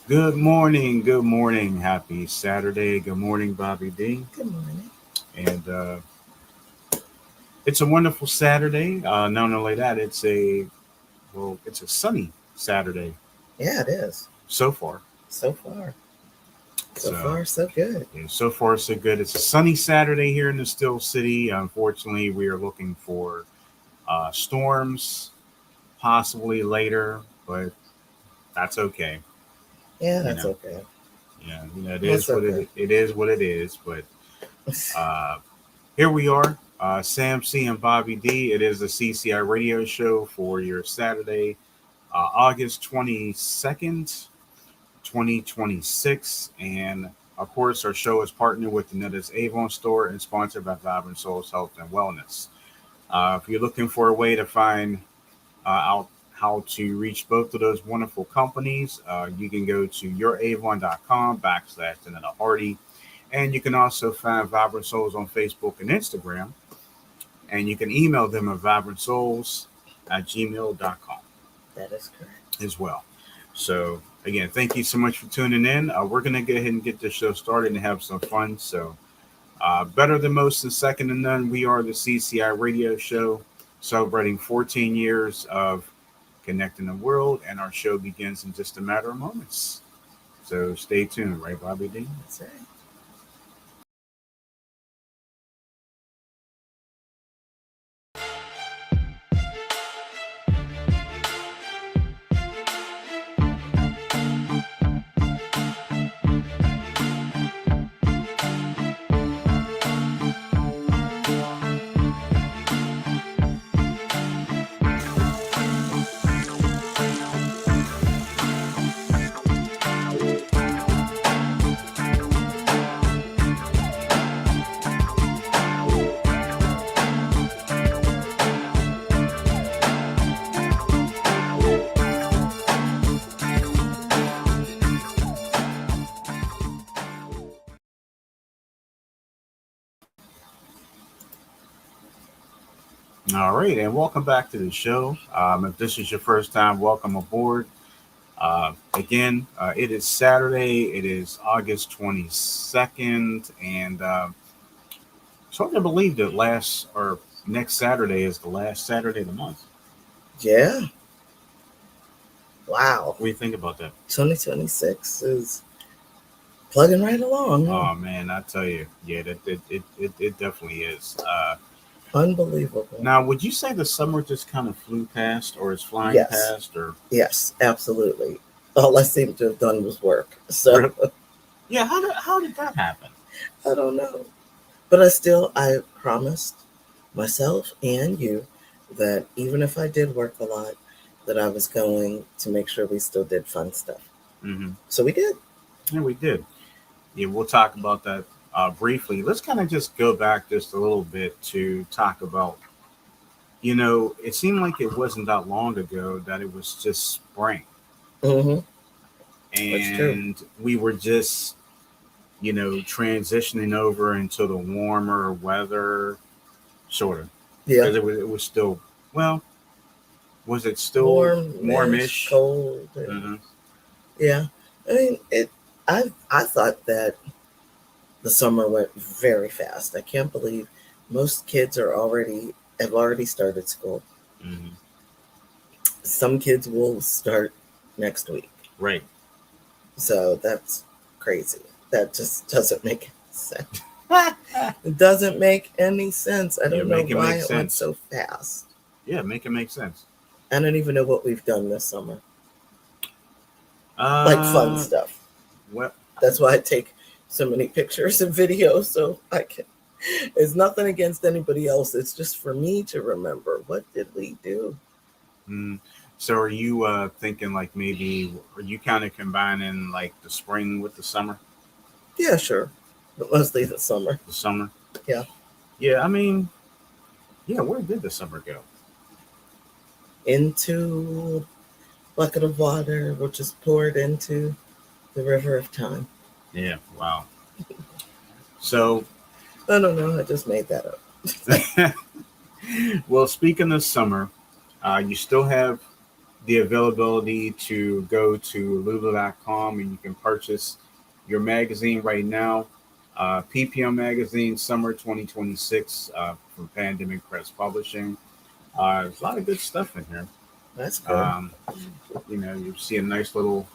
Good morning. Good morning. Happy Saturday. Good morning, Bobby D. Good morning. And it's a wonderful Saturday. Not only that, it's a sunny Saturday Yeah, it is. so far. So far. So So, far, so good. yeah, so far so good. It's a sunny Saturday here in the Still City. Unfortunately, we are looking for storms possibly later, but that's okay. Yeah, You that's know, okay. it That's is what okay. it is what it is. But uh, here we are, Sam C and Bobby D. It is the CCI radio show for your Saturday, August 22nd, 2026. And of course, our show is partnered with the Netta's Avon store and sponsored by Vibrant Souls Health and Wellness. If you're looking for a way to find out how to reach both of those wonderful companies, you can go to youravon.com/Netta Hardy. And you can also find Vibrant Souls on Facebook and Instagram. And you can email them at vibrantsouls@gmail.com That is correct. as well. So, again, thank you so much for tuning in. We're going to go ahead and get this show started and have some fun. So, better than most and second to none, we are the CCI radio show celebrating 14 years of connecting the world. And our show begins in just a matter of moments. So, stay tuned, right, Bobby D? That's right. All right, and welcome back to the show. If this is your first time, welcome aboard. Again, it is Saturday. It is August 22nd, and it's hard to believe that last or next Saturday is the last Saturday of the month. Yeah. Wow. What do you think about that? 2026 is plugging right along, huh? Oh man, I tell you, yeah, it definitely is. Unbelievable. Now, would you say the summer just kind of flew past, or is flying Yes. past, or Yes, absolutely. All I seem to have done was work. So really? Yeah, how did that happen? I don't know. But I promised myself and you that even if I did work a lot, that I was going to make sure we still did fun stuff. Hmm. So we did. Yeah, we did. Yeah, we'll talk about that briefly. Let's kind of just go back just a little bit to talk about, it seemed like it wasn't that long ago that it was just spring Mm-hmm. That's true. and we were just, transitioning over into the warmer weather, sort of, Yeah. because it was still, well, was it still Warmish, warmish? cold. Hmm. Yeah. I mean, I thought that the summer went very fast. I can't believe most kids have already started school. Hmm. Some kids will start next week. Right. So that's crazy. That just doesn't make sense. Yeah, It doesn't make any sense. I don't know make it why make it went sense. so fast. Yeah, make it make sense. I don't even know what we've done this summer. Like fun Uh, stuff. well, That's why I take so many pictures and videos so I can. It's nothing against anybody else. It's just for me to remember. What did we do? mm, so are you thinking like maybe are you kind of combining like the spring with the summer? Yeah, sure. But mostly the summer. The summer? Yeah. Yeah, I mean, yeah, where did the summer go? Into bucket of water, which is poured into the river of time. Yeah, wow. So, I don't know. I just made that up. well, speaking of summer, you still have the availability to go to lulu.com and you can purchase your magazine right now. PPM Magazine Summer 2026 from Pandemic Press Publishing. There's a lot of good stuff in here. That's good. You see a nice little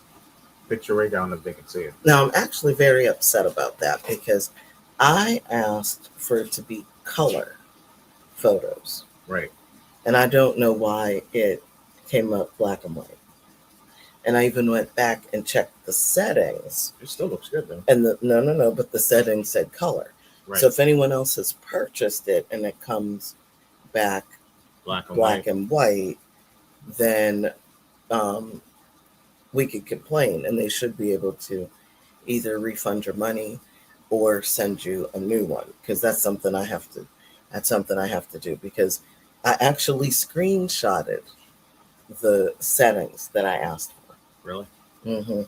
picture right down if they can see it. Now, I'm actually very upset about that because I asked for it to be color photos. Right. And I don't know why it came up black and white. And I even went back and checked the settings. It still looks good though. And no, but the settings said color. Right. So if anyone else has purchased it and it comes back black and white, then we could complain, and they should be able to either refund your money or send you a new one, because that's something I have to do, because I actually screenshotted the settings that I asked for. Really? Mm-hmm.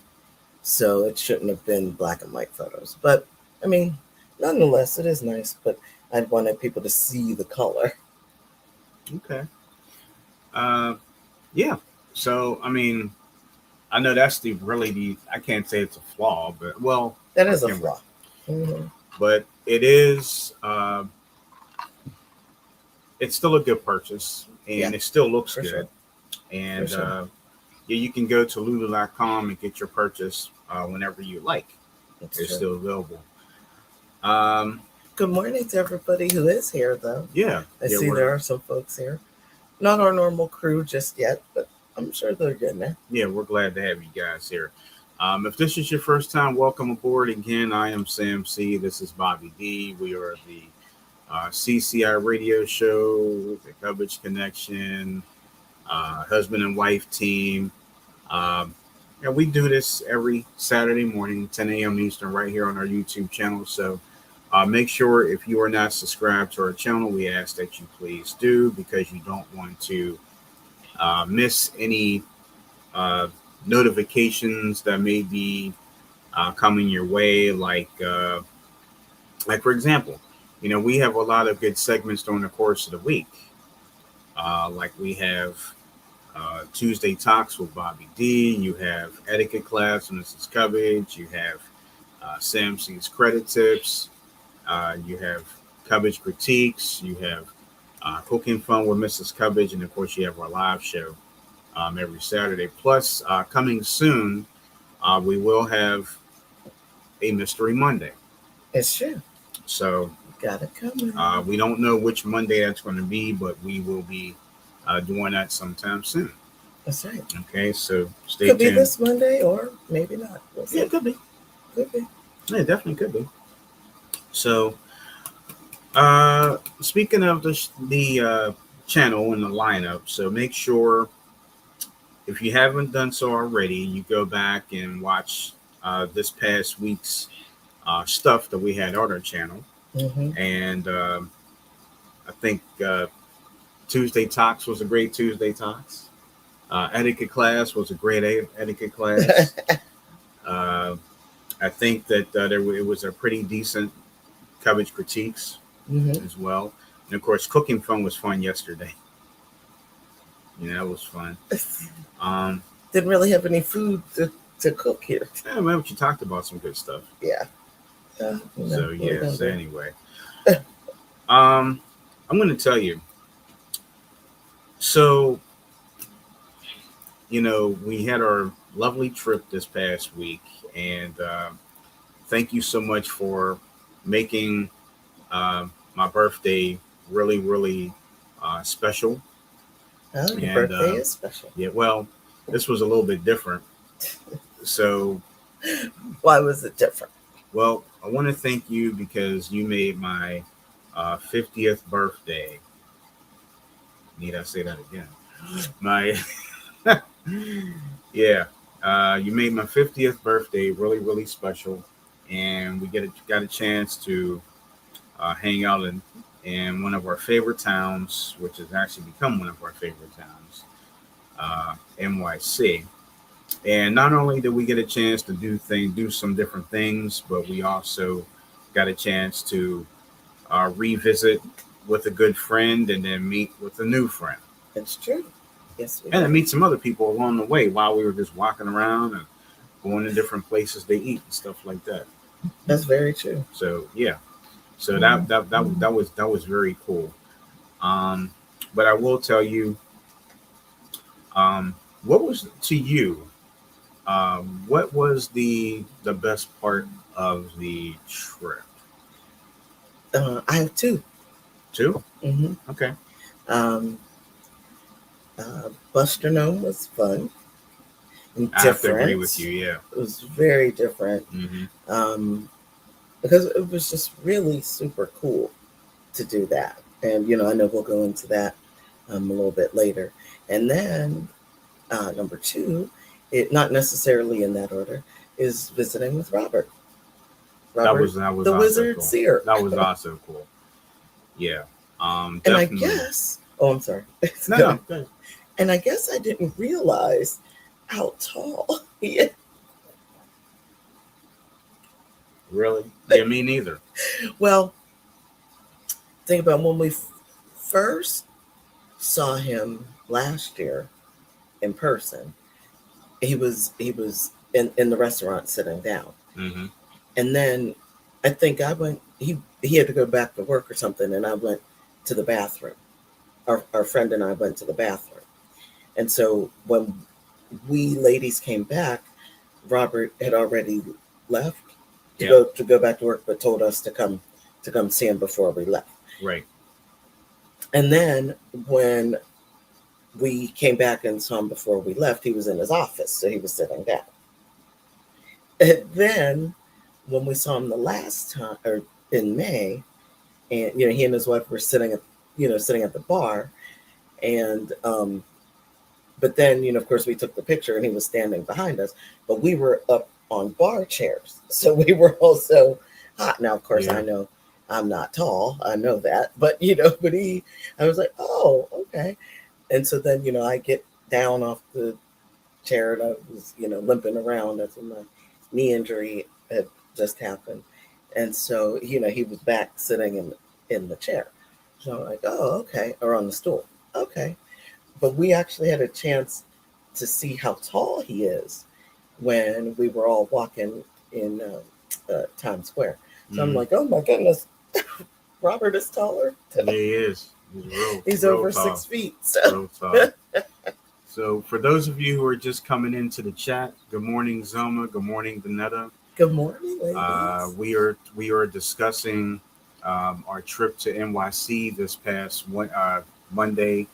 So it shouldn't have been black and white photos, but I mean, nonetheless, it is nice. But I wanted people to see the color. Okay. Yeah. So I mean, I know that's I can't say it's a flaw, but well, that is a flaw. Mm-hmm. But it is. It's still a good purchase, and it still looks good. Sure. And yeah, you can go to lulu.com and get your purchase whenever you like. It's still available. Good morning to everybody who is here, though. Yeah. I see there are some folks here. Not our normal crew just yet, but I'm sure they're good now. Yeah, we're glad to have you guys here. If this is your first time, welcome aboard. Again, I am Sam C. This is Bobby D. We are the CCI radio show, the Coverage Connection, husband and wife team. We do this every Saturday morning, 10 a.m. Eastern, right here on our YouTube channel. So make sure if you are not subscribed to our channel, we ask that you please do, because you don't want to miss any notifications that may be coming your way. Like for example, we have a lot of good segments during the course of the week. Like we have Tuesday Talks with Bobby D. You have Etiquette Class with Mrs. Cubbage. You have Sam C's Credit Tips. You have Cubbage Critiques. You have Cooking Fun with Mrs. Cubbage. And of course, you have our live show every Saturday. Plus, coming soon, we will have a Mystery Monday. It's true. So, got it coming. We don't know which Monday that's going to be, but we will be doing that sometime soon. That's right. Okay, so stay tuned. Could be this Monday or maybe not. We'll see. Yeah, it could be. Could be. Yeah, it definitely could be. So, speaking of the channel and the lineup, so make sure, if you haven't done so already, you go back and watch this past week's stuff that we had on our channel. Mm-hmm. And I think Tuesday Talks was a great Tuesday Talks. Etiquette Class was a great etiquette class. I think that it was a pretty decent Coverage Critiques as well. And of course, Cooking Fun was fun yesterday. That was fun. Didn't really have any food to cook here. Yeah, but you talked about some good stuff. Yeah. So anyway, I'm going to tell you. So, we had our lovely trip this past week, and thank you so much for making my birthday really, really special. Oh, your birthday is special. Yeah, well, this was a little bit different. So, why was it different? Well, I want to thank you because you made my 50th birthday. Need I say that again? You made my 50th birthday really, really special, and we got a chance to hang out in one of our favorite towns, which has actually become one of our favorite towns, NYC. And not only did we get a chance to do some different things, but we also got a chance to revisit with a good friend and then meet with a new friend. That's true. Yes, we and to did. meet some other people along the way while we were just walking around and going to different places to eat and stuff like that. That's very true. So yeah, so that was very cool. Um, but I will tell you, what was to you? What was the best part of the trip? I have two. Two. Hmm. Okay. Um, Buster Gnome was fun and I have to agree with different. you. Yeah. It was very different Hmm. um, because it was just really super cool to do that. And, I know we'll go into that a little bit later. And then number two, it not necessarily in that order, is visiting with Robert. Robert, That was the also Wizard cool. Seer. That was also cool. Yeah. And I Definitely. guess, oh, I'm sorry. No, Go ahead. no. Go ahead. And I guess I didn't realize how tall he is. Really? Yeah, me neither. Well, think about when we first saw him last year in person. He was in the restaurant sitting down, Hmm. and then I think I went. He had to go back to work or something, and I went to the bathroom. Our friend and I went to the bathroom, and so when we ladies came back, Robert had already left Yeah. to go back to work, but told us to come see him before we left. Right. And then when we came back and saw him before we left, he was in his office, so he was sitting down. And then when we saw him the last time, or in May, and he and his wife were sitting at the bar, and but then of course we took the picture, and he was standing behind us, but we were up on bar chairs, so we were also hot. Now, of course, Yeah. I know I'm not tall, I know that, but I was like, oh, okay. And so then, I get down off the chair, and I was, limping around as my knee injury had just happened. And so, he was back sitting in the chair. So I'm like, oh, okay. Or on the stool. Okay. But we actually had a chance to see how tall he is when we were all walking in Times Square. So I'm Hmm. like, oh my goodness, Robert is taller. Yeah, he is. He's real, He's real over tall. 6 feet. So Real tall. So, for those of you who are just coming into the chat, good morning, Zoma. Good morning, Danetta. good morning, ladies. We are discussing our trip to NYC this past Monday,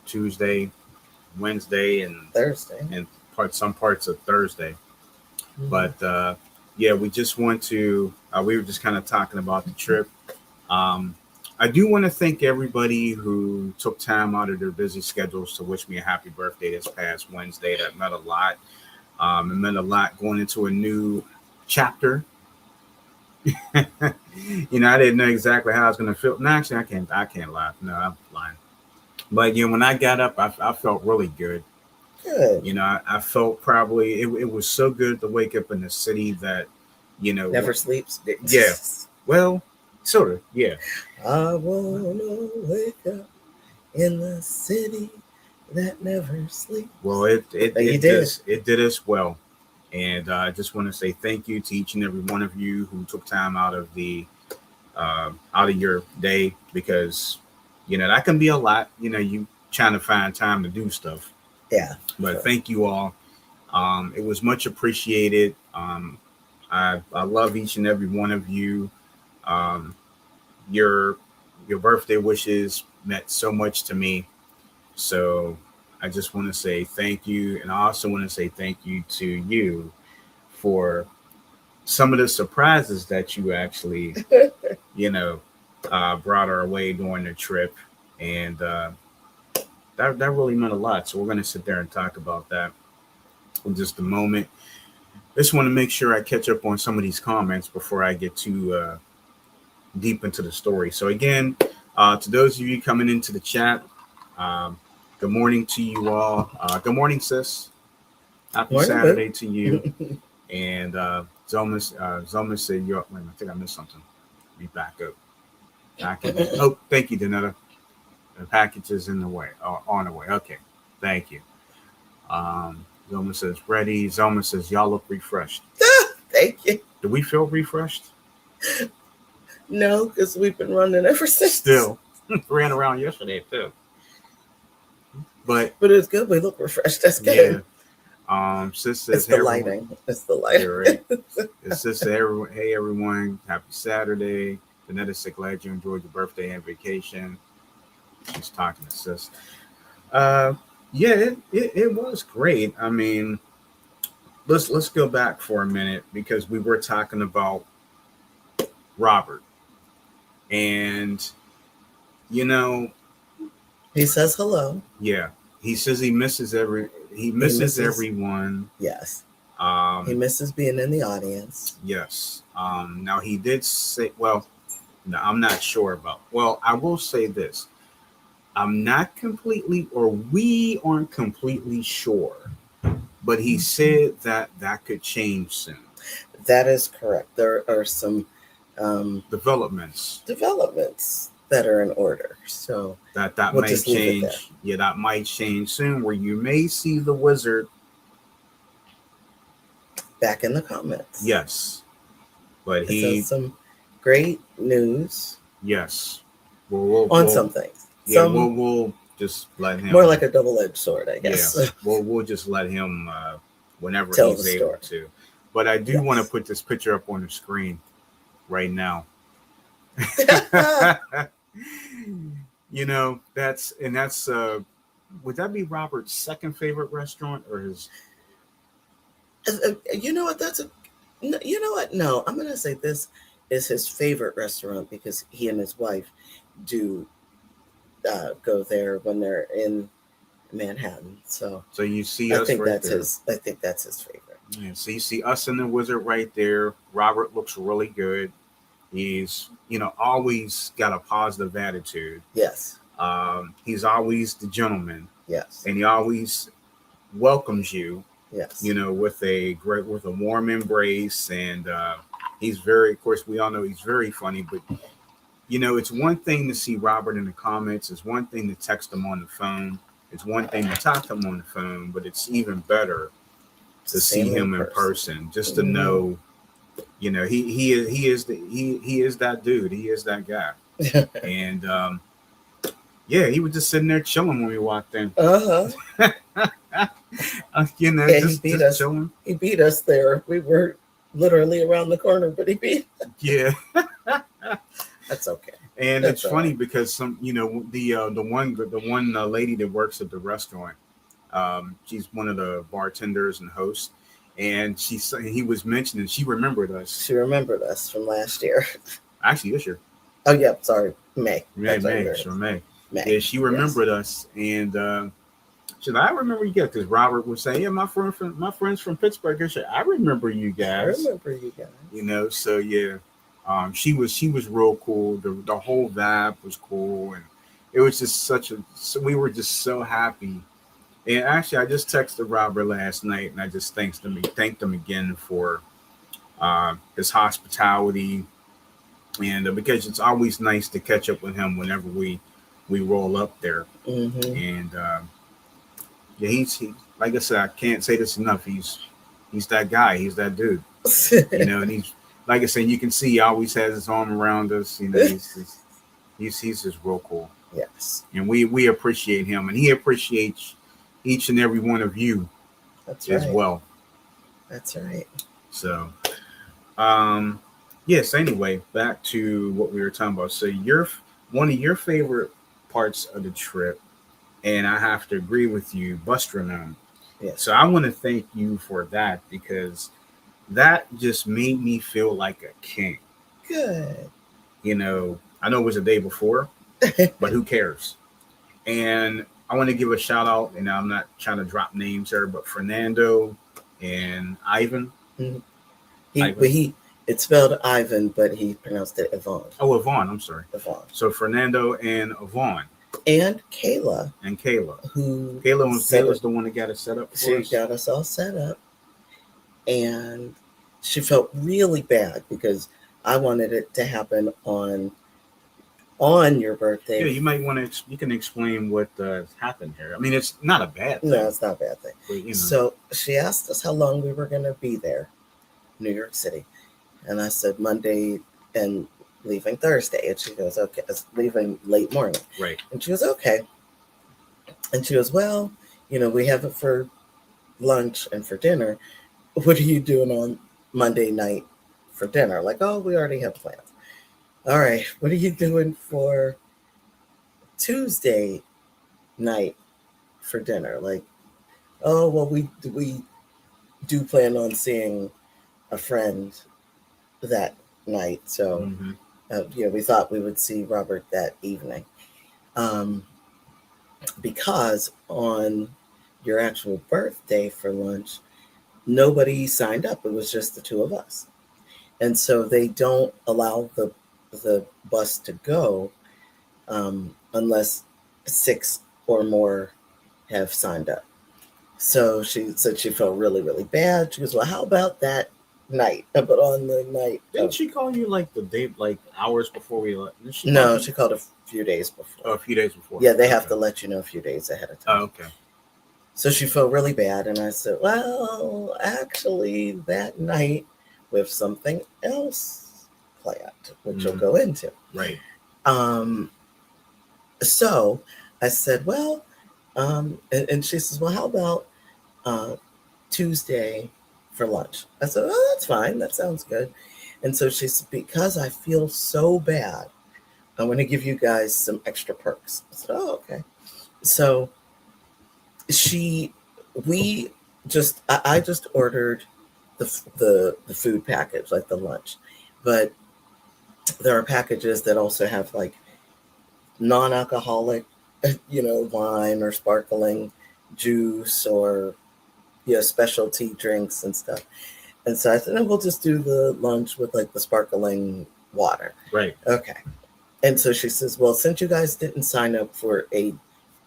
Tuesday, Wednesday, Thursday. and some parts of Thursday. Mhm. But yeah, we just want to. We were just kind of talking about the trip. Um, I do want to thank everybody who took time out of their busy schedules to wish me a happy birthday this past Wednesday. That meant a lot. It meant a lot going into a new chapter. I didn't know exactly how I was going to feel. No, actually, I can't laugh. No, I'm lying. But when I got up, I felt really good. Good. I felt probably it was so good to wake up in a city that, Never sleeps. yeah, well, sort of, yeah. I wanna wake up in the city that never sleeps. Well, it did. did us well, and I just want to say thank you to each and every one of you who took time out of your day, because that can be a lot. You trying to find time to do stuff, Yeah. but Sure. thank you all. It was much appreciated. I love each and every one of you. Um, your your birthday wishes meant so much to me. So I just want to say thank you, and I also want to say thank you to you for some of the surprises that you actually, you know, brought our way during the trip, and that really meant a lot. So we're going to sit there and talk about that in just a moment. I just want to make sure I catch up on some of these comments before I get too deep into the story. So again, to those of you coming into the chat, um, good morning to you all. Good morning, sis. Happy Morning, boo. Saturday to you. And Zoma said, "Wait a minute, I think I missed something. Let me back up. Oh, thank you, Danetta. The package is in the way, or on the way. Okay. Thank you. Zelma says ready. Zelma says y'all look refreshed. Thank you. Do we feel refreshed? No, because we've been running ever since. Still, ran around yesterday too. But it's good. We look refreshed. That's good. Yeah. Sis says, It's the lighting. It's the lighting. Yeah, right. It's sis says, hey everyone, happy Saturday. Danetta said, glad you enjoyed your birthday and vacation. She's talking to sis. Yeah, it was great. I mean, let's go back for a minute because we were talking about Robert, and he says hello. Yeah, he says he misses everyone. Yes. He misses being in the audience. Yes. Now he did say, well, no, I'm not sure about. Well, I will say this. I'm not completely, or we aren't completely sure, but he said that could change soon. That is correct. There are some developments that are in order. So that we'll might change. Yeah, that might change soon, where you may see the Wizard back in the comments. Yes, but he some great news. Yes, on some things. Yeah, we'll just let him. More like a double-edged sword, I guess. Yeah, we'll just let him whenever tell he's able to. But I do want to put this picture up on the screen right now. That's would that be Robert's second favorite restaurant or his? You know what? You know what? No, I'm gonna say this is his favorite restaurant because he and his wife do go there when they're in Manhattan. So you see us right there. I think that's his favorite. Yeah, so you see us and the Wizard right there. Robert looks really good. He's always got a positive attitude. Yes. He's always the gentleman. Yes. And he always welcomes you. Yes. With a warm embrace, and he's very, of course, we all know he's very funny, but it's one thing to see Robert in the comments. It's one thing to text him on the phone. It's one thing to talk to him on the phone, but it's even better to see him in person, just to know, he is that dude. He is that guy. And yeah, he was just sitting there chilling when we walked in. He beat us. Chilling. He beat us there. We were literally around the corner, but he beat us. Yeah. That's okay. And it's funny because the one lady that works at the restaurant, she's one of the bartenders and hosts, and he was mentioning she remembered us. She remembered us from last year. Actually, this year. Oh yeah, sorry, May. May. Yeah, she remembered us, and she's like, I remember you guys, because Robert would say, yeah, my friends from Pittsburgh. I remember you guys. So yeah. She was real cool. The whole vibe was cool, and it was just we were just so happy. And actually, I just texted Robert last night, and I just thanked him again for his hospitality, and because it's always nice to catch up with him whenever we roll up there. Mm-hmm. And yeah, he's like I said, I can't say this enough. He's that guy. He's that dude. And he's. Like I said, you can see he always has his arm around us. He's just real cool. Yes. And we appreciate him, and he appreciates each and every one of you. That's right. As well. That's right. So, yes. Anyway, back to what we were talking about. So, one of your favorite parts of the trip, and I have to agree with you, Bustronome. Yes. So I want to thank you for that because that just made me feel like a king. Good. I know it was the day before, but who cares? And I want to give a shout out, and I'm not trying to drop names here, but Fernando and Ivan. Mm-hmm. It's spelled Ivan, but he pronounced it Yvonne. Oh, Yvonne. I'm sorry. Yvonne. So Fernando and Yvonne. And Kayla. Kayla's the one that got us set up for us. She got us all set up. And she felt really bad because I wanted it to happen on on your Yeah, birthday. you might want to. You can explain what happened here. I mean, it's not a bad thing, No, it's not a bad thing. but you know, So she asked us how long we were going to be there, New York City. And I said Monday and leaving Thursday. And she goes, okay, it's leaving late morning. right? And she goes, okay. And she goes, well, we have it for lunch and for dinner. What are you doing on Monday night for dinner? Like, oh, we already have plans. All right, what are you doing for Tuesday night for dinner? Like, oh, well, we do plan on seeing a friend that night. So, Mm-hmm. we thought we would see Robert that evening. Um, because on your actual birthday for lunch, nobody signed up. It was just the two of us. And so they don't allow the bus to go unless six or more have signed up. So she said she felt really, really bad. She goes, well, how about that night? But on the night Didn't of, she call you like the day, like hours before we left? Did she call no, you? she called a few days Oh, before. a few days before. Yeah, they have Okay. to let you know a few days ahead of Oh, time. okay. So she felt really bad. And I said, well, actually, that night we have something else planned, which you'll go into. Right. Um, so I said, well, and she says, well, how about Tuesday for lunch? I said, oh, that's fine. That sounds good. And so she said, because I feel so bad, I'm going to give you guys some extra perks. I said, oh, okay. So she, we just, I just ordered the food package, like the lunch, but there are packages that also have like non-alcoholic, wine or sparkling juice or specialty drinks and stuff. And so I said, no, we'll just do the lunch with like the sparkling water. Right. Okay. And so she says, well, since you guys didn't sign up for a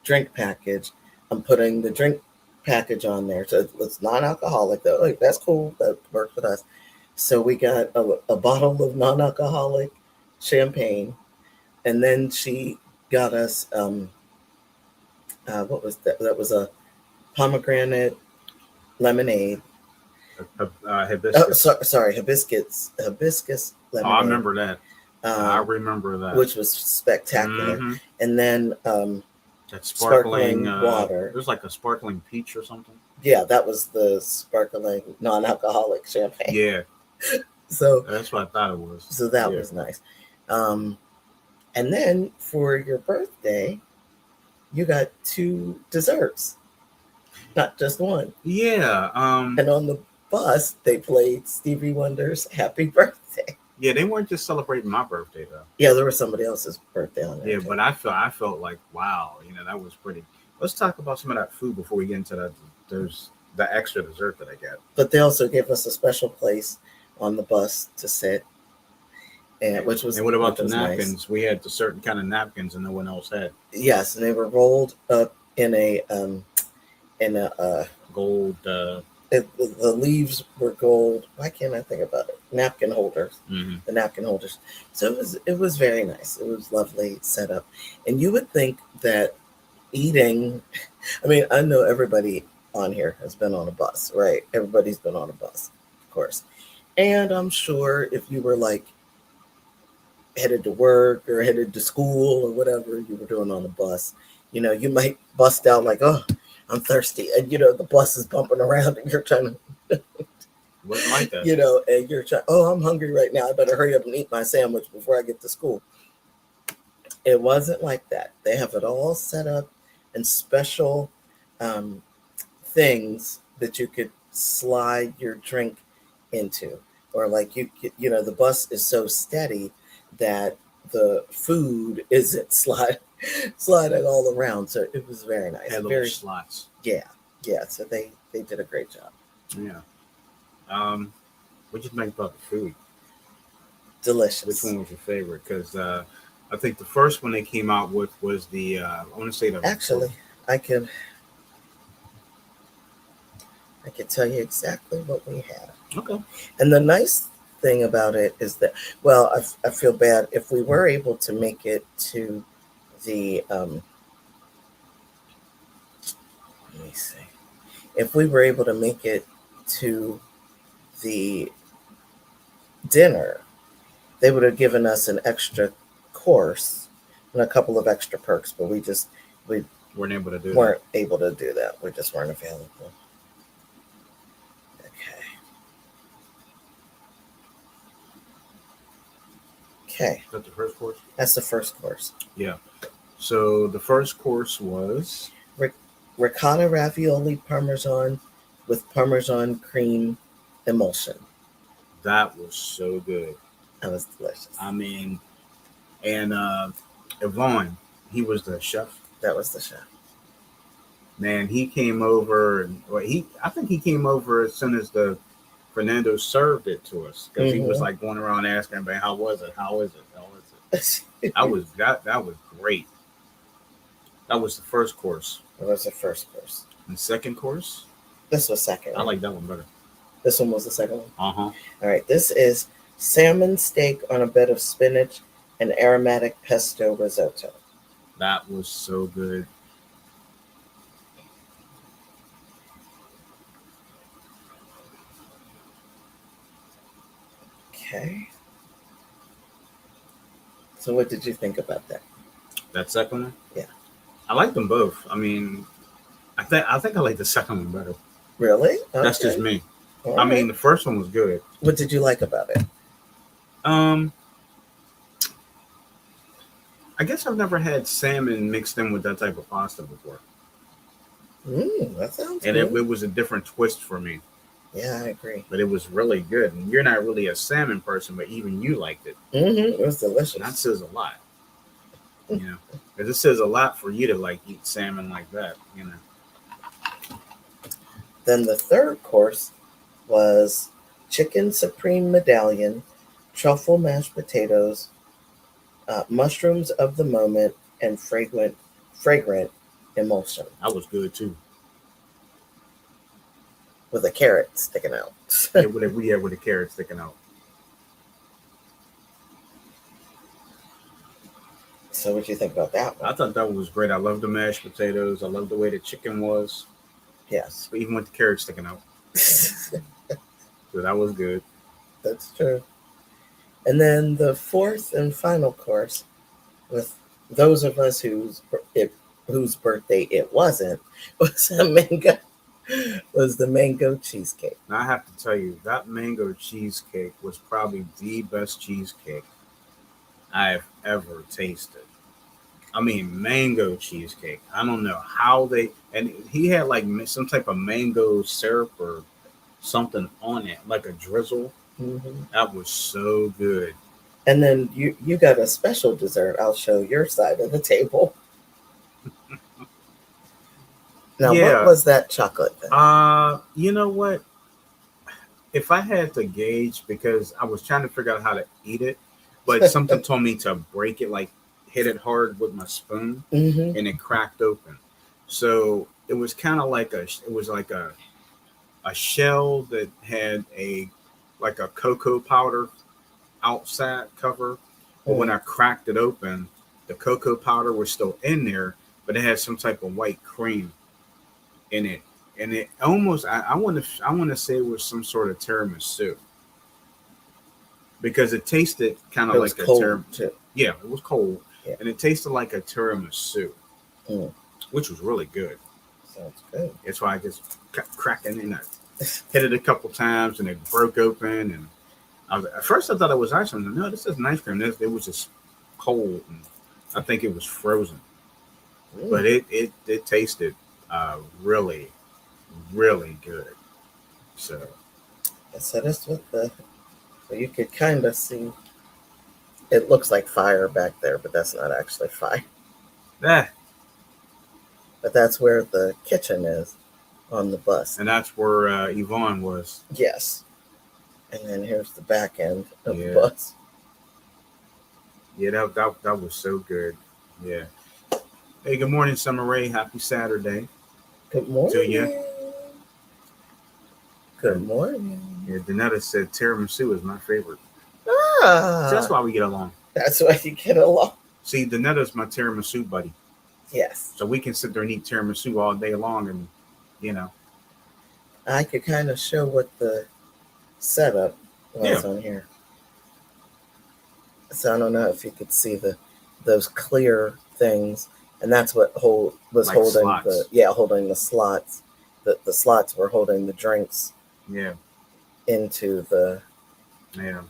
drink package, I'm putting the drink package on there. So it's non-alcoholic though. Like, that's cool. That worked with us. So we got a bottle of non-alcoholic champagne. And then she got us, what was that? That was a pomegranate lemonade. Hibiscus. Sorry, hibiscus Oh, lemonade. I remember that. I remember that. Which was spectacular. Mm-hmm. And then That sparkling sparkling water. It was like a sparkling peach or something. Yeah, that was the sparkling non-alcoholic champagne. Yeah. So That's what I thought it was. So that was nice. And then for your birthday, you got 2 desserts, not just one. Yeah. And on the bus, they played Stevie Wonder's "Happy Birthday." Yeah, they weren't just celebrating my birthday though. Yeah, there was somebody else's birthday on there. Yeah, but I felt like, wow, that was pretty. Let's talk about some of that food before we get into that. There's the extra dessert that I got. But they also gave us a special place on the bus to sit, and which was. And what about the napkins? Nice. We had the certain kind of napkins, and no one else had. Yes, and they were rolled up in a gold. The leaves were gold. Why can't I think about it? Napkin holders. Mm-hmm. The napkin holders. So it was very nice. It was lovely set up, and you would think that eating. I mean, I know everybody on here has been on a bus, right? Everybody's been on a bus, of course, and I'm sure if you were like headed to work or headed to school or whatever you were doing on the bus, you might bust out like, oh, I'm thirsty. And, the bus is bumping around and you're trying to, wasn't like that. And you're trying, oh, I'm hungry right now. I better hurry up and eat my sandwich before I get to school. It wasn't like that. They have it all set up and special things that you could slide your drink into. Or like, the bus is so steady that the food isn't sliding all around. So it was very nice. Had very little slots. Yeah. So they did a great job. Yeah. What did you think about the food? Delicious. Which one was your favorite? Because I think the first one they came out with was the I want to say the. Actually, I could tell you exactly what we had. Okay. And the nice thing about it is that, well, I feel bad if we were able to make it to the let me see, if we were able to make it to the dinner, they would have given us an extra course and a couple of extra perks, but we Weren't able to do weren't able to do that. We just weren't available. Okay. Okay. that. Is that the first course? That's the first course. Yeah. So the first course was Ricotta ravioli parmesan with parmesan cream emulsion. that was so good. That was delicious. I mean, and Yvonne, he was the chef. That was the chef. Man, he came over, and well, I think he came over as soon as the Fernando served it to us because he was like going around asking, "Man, how was it? How is it? How is it?" That was great. That was the first course. That was the first course. And second course, This was second. I like that one better. This one was the second one. Uh-huh. All right. This is salmon steak on a bed of spinach and aromatic pesto risotto. That was so good. Okay. So what did you think about that? That second one? Yeah. I like them both. I mean, I think I like the second one better. Really? Okay. That's just me. All I mean, right. the first one was good. What did you like about it? I guess I've never had salmon mixed in with that type of pasta before. That sounds And good. it was a different twist for me. Yeah, I agree. But it was really good. And you're not really a salmon person, but even you liked it. It was delicious. And that says a lot. You know, because it says a lot for you to like eat salmon like that. You know. Then the third course was chicken supreme medallion, truffle mashed potatoes, mushrooms of the moment, and fragrant emulsion That was good too. with a carrot sticking out. Yeah, with the carrot sticking out. So what do you think about that I one? thought that was great. I love the mashed potatoes. I love the way the chicken was, Yes. even with the carrot sticking out. So that was good. That's true. And then the fourth and final course, with those of us whose birthday it wasn't, was the mango cheesecake. Now I have to tell you, that mango cheesecake was probably the best cheesecake I've ever tasted. I mean, mango cheesecake. I don't know how and he had like some type of mango syrup or something on it, like a drizzle. Mm-hmm. That was so good. And then you got a special dessert. I'll show your side of the table. Now, Yeah. what was that chocolate thing? You know what? If I had to gauge, because I was trying to figure out how to eat it, but something told me to break it, like hit it hard with my spoon, Mm-hmm. and it cracked open. So it was kind of like a shell that had like a cocoa powder outside cover. But when I cracked it open, the cocoa powder was still in there, but it had some type of white cream in it, and it almost I want to say it was some sort of tiramisu because it tasted kind of It was like a cold too. yeah, it was cold, Yeah. and it tasted like a tiramisu, which was really good. Sounds good. That's why I just kept cracking and I hit it a couple times and it broke open. And at first I thought it was ice cream. No, this isn't ice cream. It was just cold, and I think it was frozen. But it tasted really, really good. So that's what so you could kind of see. It looks like fire back there, but that's not actually fire. that, But that's where the kitchen is on the bus. and that's where Yvonne was. Yes. And then here's the back end of the Yeah. bus. Yeah, that was so good. Yeah. Hey, good morning, Summer Ray. Happy Saturday. Good morning. To you. Good morning. Yeah, Danetta said tiramisu is my favorite. So that's Ah, why we get along. that's why you get along. See, Danetta's my tiramisu buddy. Yes, So we can sit there and eat tiramisu all day long, and you know, I could kind of show what the setup yeah, was on here. So I don't know if you could see those clear things, and that's what was like holding slots. holding the slots. The slots were holding the drinks Yeah, into yeah.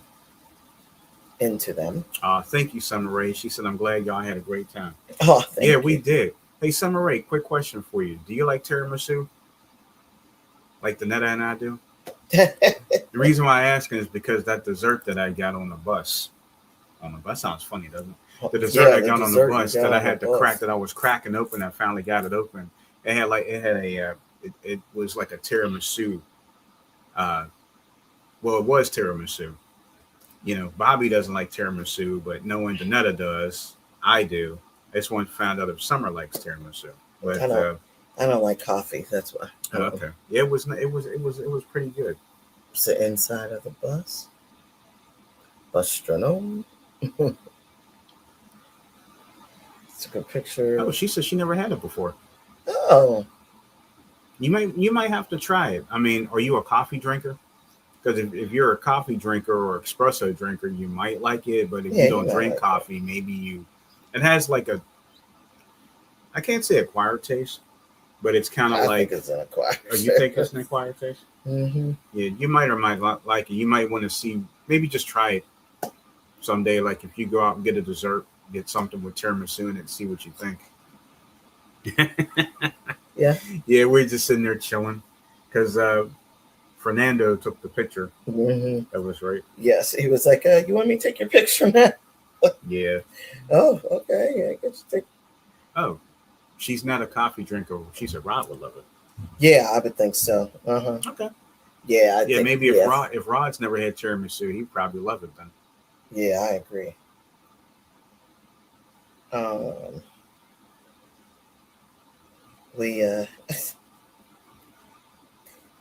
them. Thank you, Summer Rae. She said, "I'm glad y'all had a great time." Oh, Yeah, thank we you. did. Hey, Summer Rae, quick question for you. Do you like tiramisu like Danetta and I do? The reason why I ask is because that dessert that I got on the bus. On the bus sounds funny, doesn't it? The dessert Yeah, I the got on the dessert you bus got that I on the had to crack, bus. that I was cracking open, I finally got it open. It was like a tiramisu. Uh, well, it was tiramisu. You know, Bobby doesn't like tiramisu, but knowing Danetta does, I do. I just want to find out if Summer likes tiramisu. I But don't I don't like coffee. That's why. okay, yeah, it was pretty good. It's the inside of the bus. Bustronome. It's a good picture. Oh, she said she never had it before. Oh, You might have to try it. I mean, are you a coffee drinker? Because if you're a coffee drinker or espresso drinker, you might like it. But if yeah, you you don't know drink that. coffee, maybe you. It has like a, I can't say acquired taste, but it's kind of I think like. it's an acquired. Oh, you think it's an acquired taste? Mm-hmm. Yeah, you might or might not like it. You might want to see, maybe just try it someday. Like if you go out and get a dessert, get something with tiramisu in it, see what you think. Yeah. Yeah, we're just sitting there chilling because Fernando took the picture. Mm-hmm. That was right. Yes, he was like, "You want me to take your picture, man?" Yeah. Oh, okay. Yeah, I guess take. Oh, she's not a coffee drinker. She said Rod would love it. Yeah, I would think so. Uh huh. Okay. Yeah, I Yeah, think. maybe Yes. If Rod's never had tiramisu, he'd probably love it then. Yeah, I agree. Um, we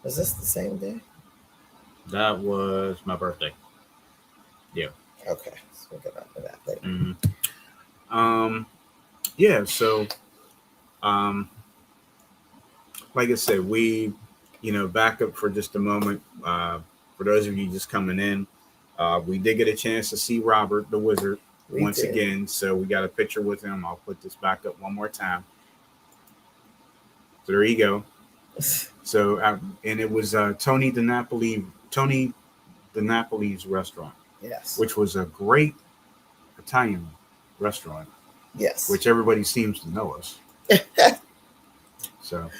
was this the same day? That was my birthday. Yeah. Okay, so we'll get onto that later. hmm Um. Yeah. So, um, like I said, back up for just a moment. For those of you just coming in, we did get a chance to see Robert the Wizard We once did. again. So we got a picture with him. I'll put this back up one more time. So there you go. So and it was Tony DiNapoli's restaurant, Yes. which was a great Italian restaurant, Yes. which everybody seems to know us. So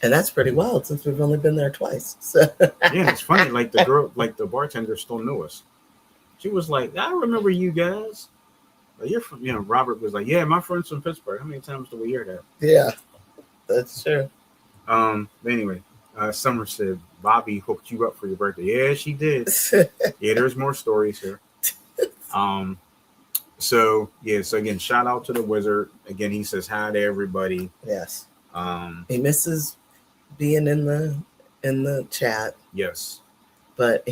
And that's pretty wild since we've only been there twice. So yeah, it's funny. Like the girl, like the bartender, still knew us. She was like, "I remember you guys. You're from." Robert was like, "Yeah, my friend's from Pittsburgh. How many times do we hear that?" yeah, that's true. But anyway, Summer said Bobby hooked you up for your birthday. Yeah, she did. Yeah, there's more stories here. Um, so yeah, so again, shout out to the Wizard. Again, he says hi to everybody. Yes. Um, He misses being in the chat, yes, but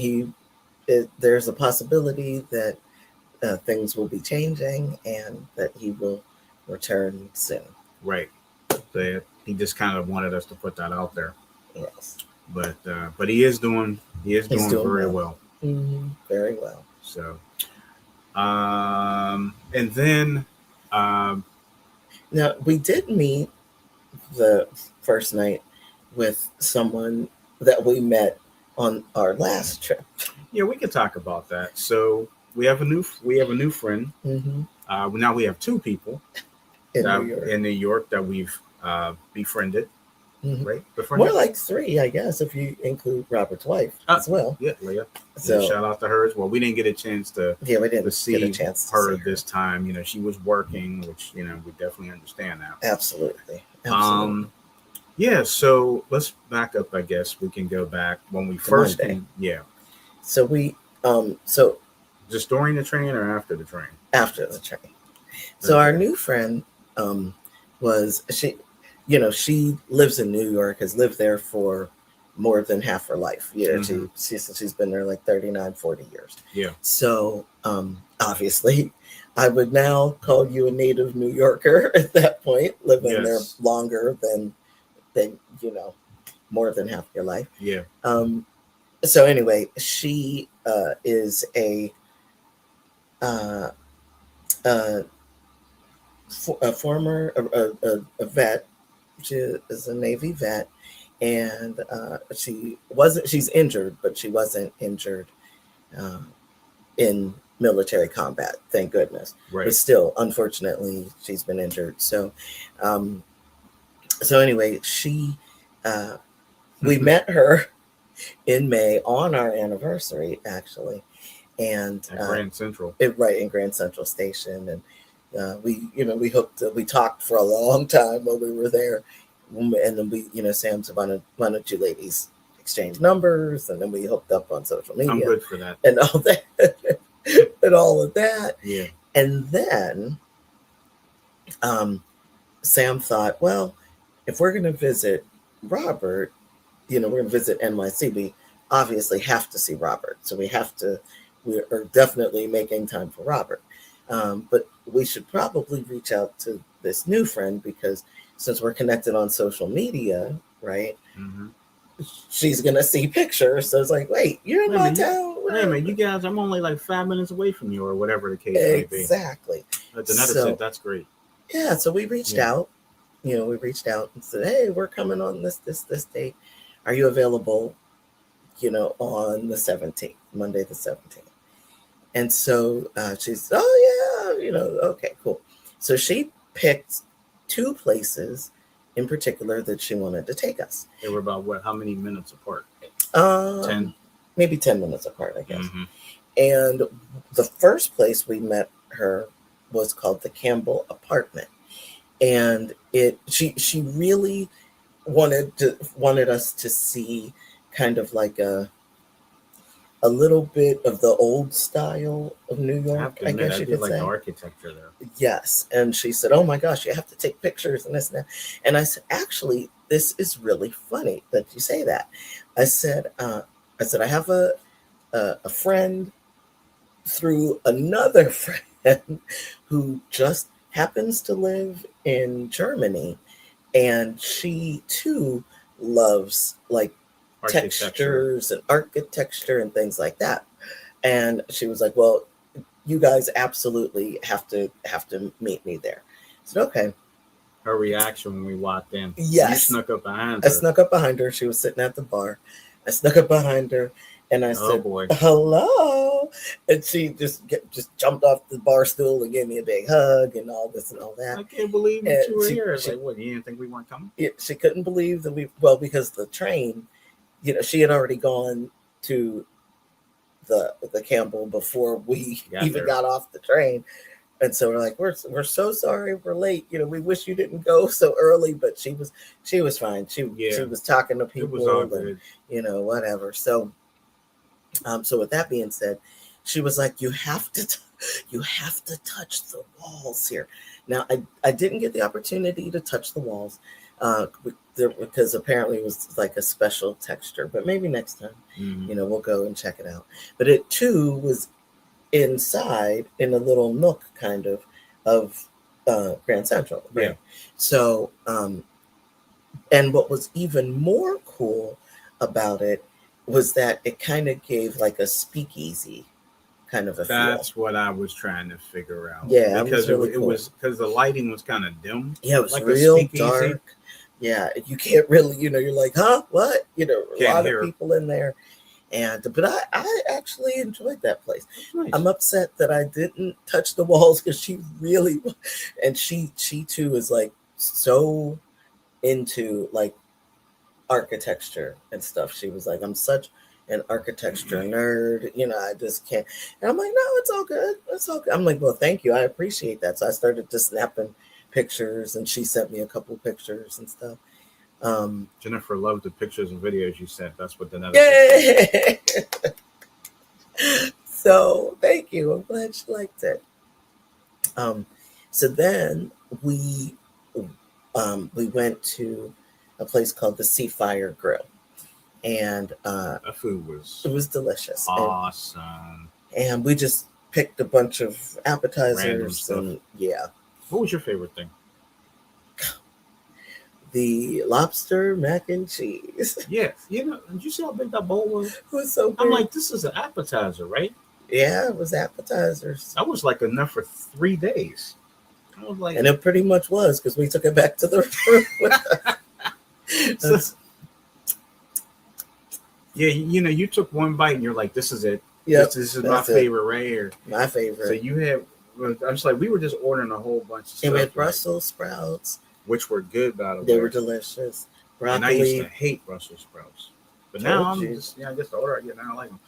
there's a possibility that things will be changing and that he will return soon. right. So he just kind of wanted us to put that out there. Yes. But he is doing He's doing very well. Mm-hmm. Very well. So and then Now we did meet the first night with someone that we met on our last trip. yeah, we can talk about that. So we have a new friend. Mm-hmm. Now we have two people In New York. in New York that we've befriended. Mm-hmm. Right, befriended. More like three, I guess, if you include Robert's wife as well. Yeah, Leah. So yeah, shout out to her as well. We didn't get a chance to we didn't see get a chance to her see this time. She was working, which we definitely understand that. Absolutely. Yeah. So let's back up. I guess we can go back when we first came. Yeah. So we Just during the train or after the train? After the train. So our new friend was she lives in New York, has lived there for more than half her life. Mhm. She's been there like 39, 40 years. Yeah. So obviously, I would now call you a native New Yorker at that point, living there Yes. longer than more than half your life. Yeah. So anyway, she is uh, uh, a former a vet. She is a Navy vet, and she's injured, but she wasn't injured uh, in military combat, thank goodness. But Right. still, unfortunately, she's been injured. Um, so anyway, uh, we met her in May on our anniversary, actually, and At Grand Central. right in Grand Central Station, and we talked for a long time while we were there, and then Sam said, why don't you ladies exchange numbers, and then we hooked up on social I'm media good for that. and all that and all of that, Yeah. and then Sam thought, well, if we're going to visit Robert, we're going to visit NYC, we obviously have to see Robert, so we are definitely making time for Robert. But we should probably reach out to this new friend, because since we're connected on social media, right? Mm-hmm. She's gonna see pictures. So it's like, wait, you're in my town. Wait a minute, you guys, I'm only like 5 minutes away from you, or whatever the case may be. Exactly. Donetta said, that's great. Yeah, so we reached out. We reached out and said, hey, we're coming on this date. Are you available, on the 17th, Monday the 17th? And so she's, oh yeah, okay, cool. So she picked two places in particular that she wanted to take us. They were about what? How many minutes apart? 10, maybe 10 minutes apart, I guess. Mm-hmm. And the first place we met her was called the Campbell Apartment, and she really wanted us to see kind of like a little bit of the old style of New York, I guess you could say. Like the architecture there. Yes. And she said, oh my gosh, you have to take pictures and this and that. And I said, actually, this is really funny that you say that. I said, I have a friend through another friend who just happens to live in Germany. And she too loves like textures and architecture and things like that. And she was like, well, you guys absolutely have to meet me there. I said, okay. Her reaction when we walked in. Yes. You snuck up behind her. I snuck up behind her. She was sitting at the bar. I snuck up behind her and I said, boy. Hello. And she just jumped off the bar stool and gave me a big hug and all this and all that. I can't believe that you were here. Like, what, you didn't think we weren't coming? Yeah, she couldn't believe that because the train, she had already gone to the Campbell before we even got off the train. And so we're like, we're so sorry we're late. We wish you didn't go so early, but she was fine. She was talking to people. It was all good. And, whatever. So so with that being said, she was like, you have to touch the walls here. Now I didn't get the opportunity to touch the walls because apparently it was like a special texture, but maybe next time, we'll go and check it out. But it too was inside in a little nook kind of Grand Central. Right? Yeah. So, and what was even more cool about it was that it kind of gave like a speakeasy kind of a That's feel. What I was trying to figure out. Yeah, because it was because the lighting was kind of dim. Yeah, it was like real dark. Yeah, you can't really, you're like, huh, what? A lot of people in there. But I actually enjoyed that place. Nice. I'm upset that I didn't touch the walls because she really, and she too is like so into like architecture and stuff. She was like, I'm such an architecture nerd, I just can't. And I'm like, no, it's all good. It's all good. I'm like, well, thank you. I appreciate that. So I started just snapping pictures and she sent me a couple pictures and stuff. Jennifer loved the pictures and videos you sent. That's what the So thank you. I'm glad she liked it. So then we went to a place called the Sea Fire Grill. and That food it was was delicious. awesome. And we just picked a bunch of Random appetizers, stuff. and yeah, What was your favorite thing? the lobster mac and cheese. Yeah, did you see how big that bowl was? It was so I'm big. like, this is an appetizer, right? Yeah, it was appetizers. That was like enough for 3 days. I was like, And it pretty much was, because we took it back to the room with us. yeah, you took one bite and you're like, this is it. Yep, This is my that's it. favorite right here. My favorite. So you had, I'm just like, we were just ordering a whole bunch of stuff. And we had like, Brussels sprouts. which were good, by the way. They were delicious. And I used Broccoli. to hate Brussels sprouts. But Told now I'm you. just, I guess the older I get, now I like them.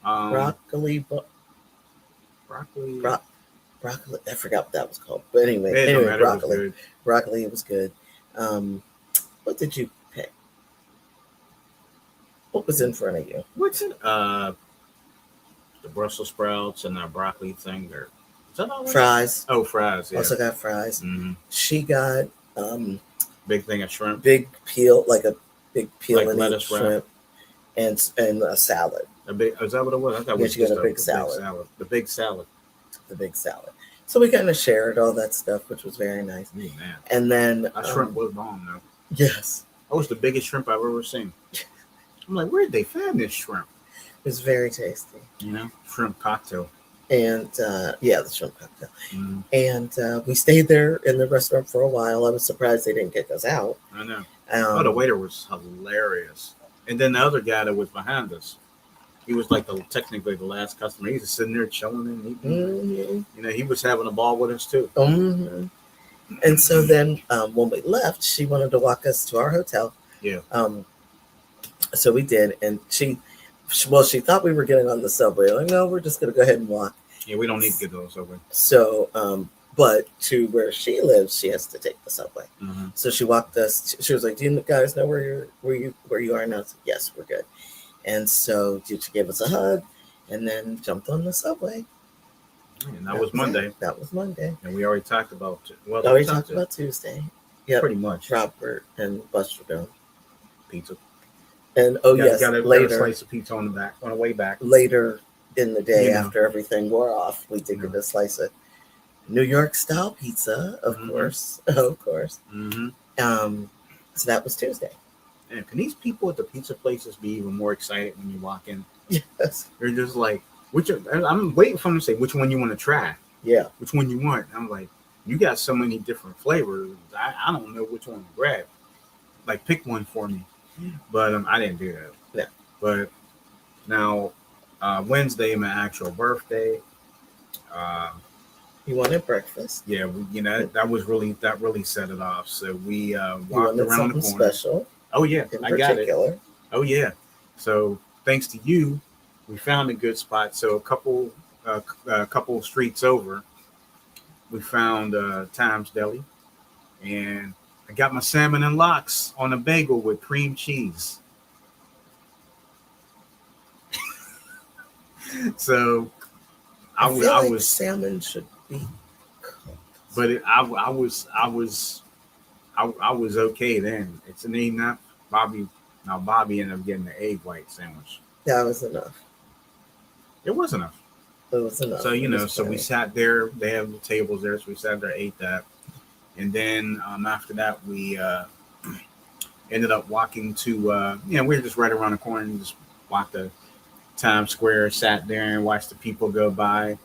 Broccoli. Broccoli. Broccoli. I forgot what that was called. But anyway, It don't matter, it was broccoli. good. Broccoli was good. What did you pick? What was in front of you? What's it? The Brussels sprouts and that broccoli thing. Is that all? Fries. Oh, fries. Yeah. Also got fries. Mm-hmm. She got Big thing of shrimp. big peel, like a big peel Like and lettuce wrap. shrimp, and a salad. A big. Is that what it was? I thought it Yeah, was she got just a big salad. The big salad. The big salad. So we kind of shared all that stuff, which was very nice. Ooh, man. And then That shrimp was bomb, though. yes, That was the biggest shrimp I've ever seen. I'm like, where did they find this shrimp? it was very tasty. Shrimp cocktail. And yeah, the shrimp cocktail. Mm, And we stayed there in the restaurant for a while. I was surprised they didn't kick us out. I know. The waiter was hilarious. And then the other guy that was behind us, he was like technically the last customer. He was just sitting there chilling and eating. Mm-hmm. He was having a ball with us too. Mm-hmm. And so then when we left, she wanted to walk us to our hotel. Yeah. So we did, and she thought we were getting on the subway. Like, no, we're just going to go ahead and walk. Yeah, we don't need to get those subway. So, but to where she lives, she has to take the subway. Mm-hmm. So she walked us. She was like, "Do you guys know where you are?" And I was like, "Yes, we're good." And so she gave us a hug, and then jumped on the subway. And that was Monday. That was Monday. And we already talked about. Well, We already talked about Tuesday. Yeah, pretty much. Robert and Buster Down. Pizza. And got a slice of pizza on the way back. Later in the day, after everything wore off, we did get a slice of New York style pizza, of course. Mm-hmm. So that was Tuesday. Man, can these people at the pizza places be even more excited when you walk in? Yes. They're just like, I'm waiting for them to say which one you want to try. Yeah. Which one you want? I'm like, you got so many different flavors. I don't know which one to grab. Like, pick one for me. But I didn't do that. Yeah. But now, Wednesday, my actual birthday. You wanted breakfast? Yeah, that really set it off. So we walked wanted around the corner. Special. Oh yeah, I got it. Particular. Oh yeah. So thanks to you, we found a good spot. So a couple streets over, we found Times Deli, and I got my salmon and lox on a bagel with cream cheese. So I was salmon should be cooked. But I was okay then. It's an enough. Bobby ended up getting the egg white sandwich. That was enough. It was enough. It was enough. So so we sat there. They have the tables there, so we sat there, ate that, and then after that we ended up walking to. We were just right around the corner and just walked to Times Square, sat there and watched the people go by.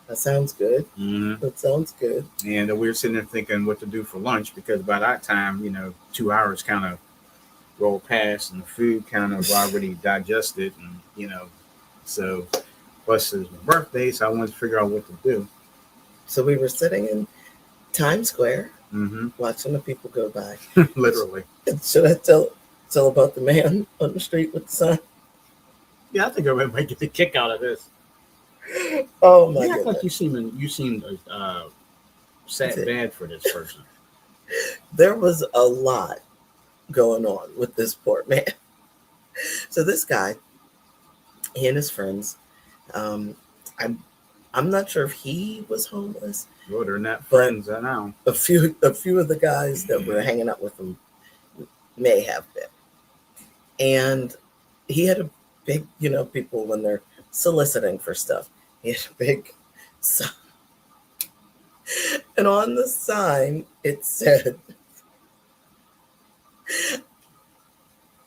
That sounds good. Mm-hmm. That sounds good. And we were sitting there thinking what to do for lunch, because by that time, 2 hours kind of rolled past and the food kind of already digested. And, so plus it was my birthday, so I wanted to figure out what to do. So we were sitting in Times Square, mm-hmm. watching the people go by. Literally. Should I tell about the man on the street with the sign? Yeah, I think everybody might get a kick out of this. Oh my you god! act like you seem sad bad for this person. There was a lot going on with this poor man. So this guy, he and his friends, I'm not sure if he was homeless. Well, they're not friends, I know. A few of the guys that were hanging out with him may have been. And he had a big, people when they're soliciting for stuff, he had a big sign. And on the sign, it said,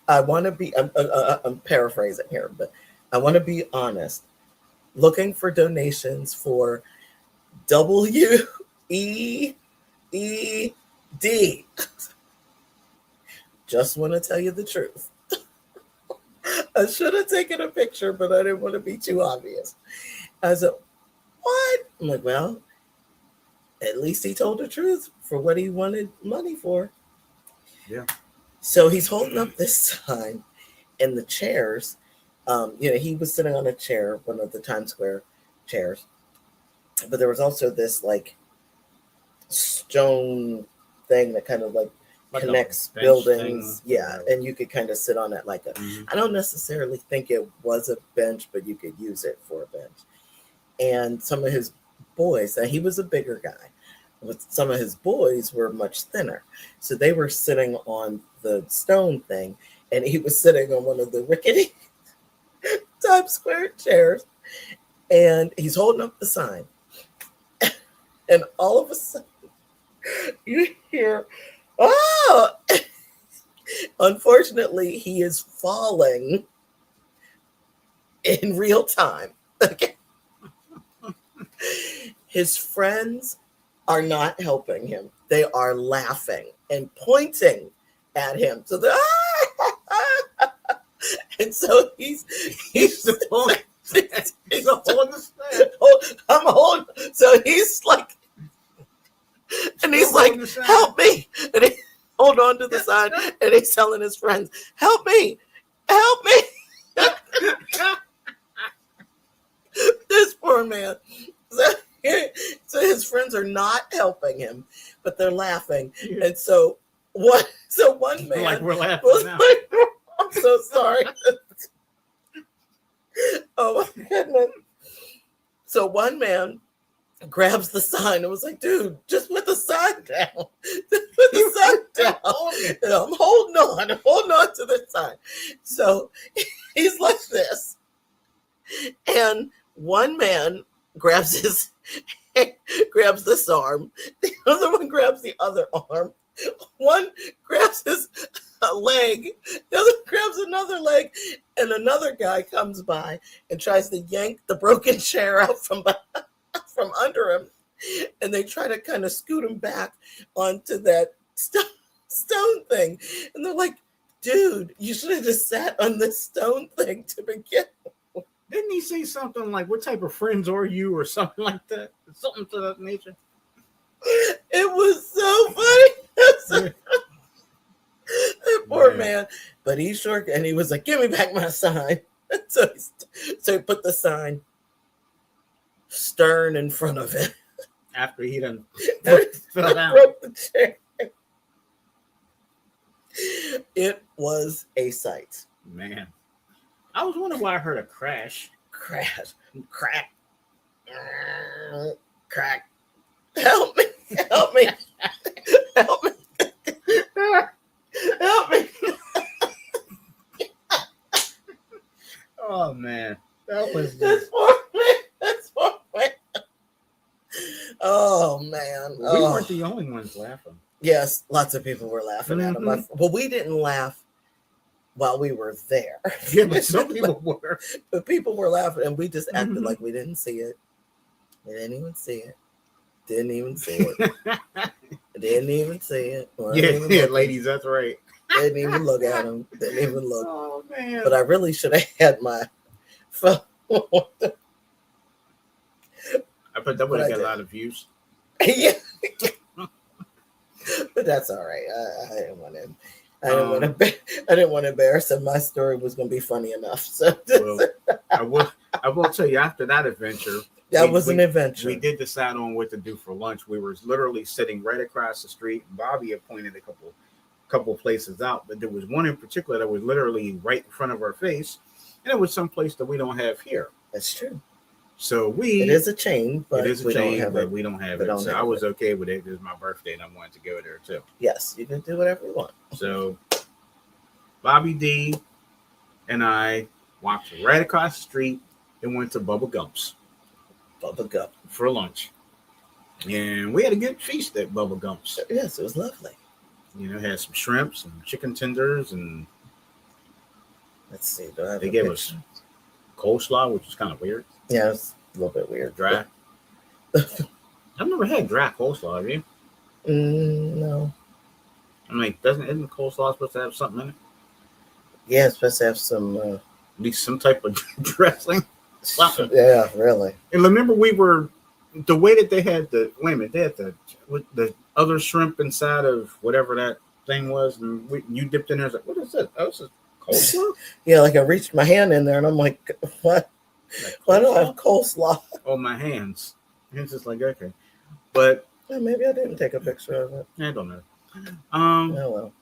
I want to be, I'm paraphrasing here, but I want to be honest, looking for donations for WEED. Just want to tell you the truth. I should have taken a picture, but I didn't want to be too obvious. I said, what? I'm like, well, at least he told the truth for what he wanted money for. Yeah. So he's holding up this sign, and the chairs, he was sitting on a chair, one of the Times Square chairs, but there was also this like stone thing that kind of like connects buildings. Thing. Yeah, and you could kind of sit on it like a. Mm-hmm. I don't necessarily think it was a bench, but you could use it for a bench. And some of his boys, and he was a bigger guy, but some of his boys were much thinner, so they were sitting on the stone thing, and he was sitting on one of the rickety Times Square chairs, and he's holding up the sign, and all of a sudden you hear, oh! Unfortunately, he is falling in real time. Okay. His friends are not helping him. They are laughing and pointing at him. So and so he's holding the stand. I'm holding. So he's like, and he's like, help me. And he hold on to the sign, and he's telling his friends, help me. This poor man. So his friends are not helping him, but they're laughing. Yeah. And so one man, like we're laughing now. Like, I'm so sorry. Oh my goodness. So one man grabs the sign and was like, dude, just put the sign down. Just put the sign down. And I'm holding on to the sign. So he's like this. And one man grabs this arm. The other one grabs the other arm. One grabs his leg. The other grabs another leg. And another guy comes by and tries to yank the broken chair out from under him. And they try to kind of scoot him back onto that stone thing. And they're like, dude, you should have just sat on this stone thing to begin with. Didn't he say something like, what type of friends are you, or something like that? Something to that nature. It was so funny. That poor man. But he sure, and he was like, give me back my sign. So he put the sign stern in front of him. After he done fell down. Broke the chair. It was a sight. Man. I was wondering why I heard a crash. Crack. Help me. Help me. Oh, man. That was just... That's poor man. Oh, man. We weren't the only ones laughing. Yes, lots of people were laughing at him. Well, we didn't laugh while we were there. Yeah, but some people were. But people were laughing, and we just acted like we didn't see it. We didn't even see it. Didn't even see it. Yeah, ladies, that's right. Didn't even look at him. Didn't even look. Oh, man. But I really should have had my phone. I bet that would have got a lot of views. Yeah. But that's all right. I didn't want to. I didn't want to embarrass him. My story was going to be funny enough. So well, I will tell you, after that adventure, that was an adventure. We did decide on what to do for lunch. We were literally sitting right across the street. Bobby had pointed a couple places out, but there was one in particular that was literally right in front of our face, and it was someplace that we don't have here. That's true. So it is a chain, but we don't have it. So I was okay with it. It was my birthday, and I wanted to go there too. Yes, you can do whatever you want. So Bobby D and I walked right across the street and went to Bubba Gump's Bubba Gump. for lunch. And we had a good feast at Bubba Gump's. Yes, it was lovely. You know, had some shrimp, some chicken tenders, and Let's see. Do I have they a gave picture? us coleslaw, which is kind of weird. Yeah, it's a little bit weird. Dry. I've never had dry coleslaw, have you? No. I mean, isn't the coleslaw supposed to have something in it? Yeah, it's supposed to have some. At least some type of dressing. Something. Yeah, really. And remember, the way that they had they had the other shrimp inside of whatever that thing was, and you dipped in there. I was like, what is this? Oh, this is coleslaw? Yeah, like I reached my hand in there and I'm like, what? Like, Why do I have coleslaw? Oh, my hands. And it's just like, okay. But Well, maybe I didn't take a picture of it. I don't know. Oh, well.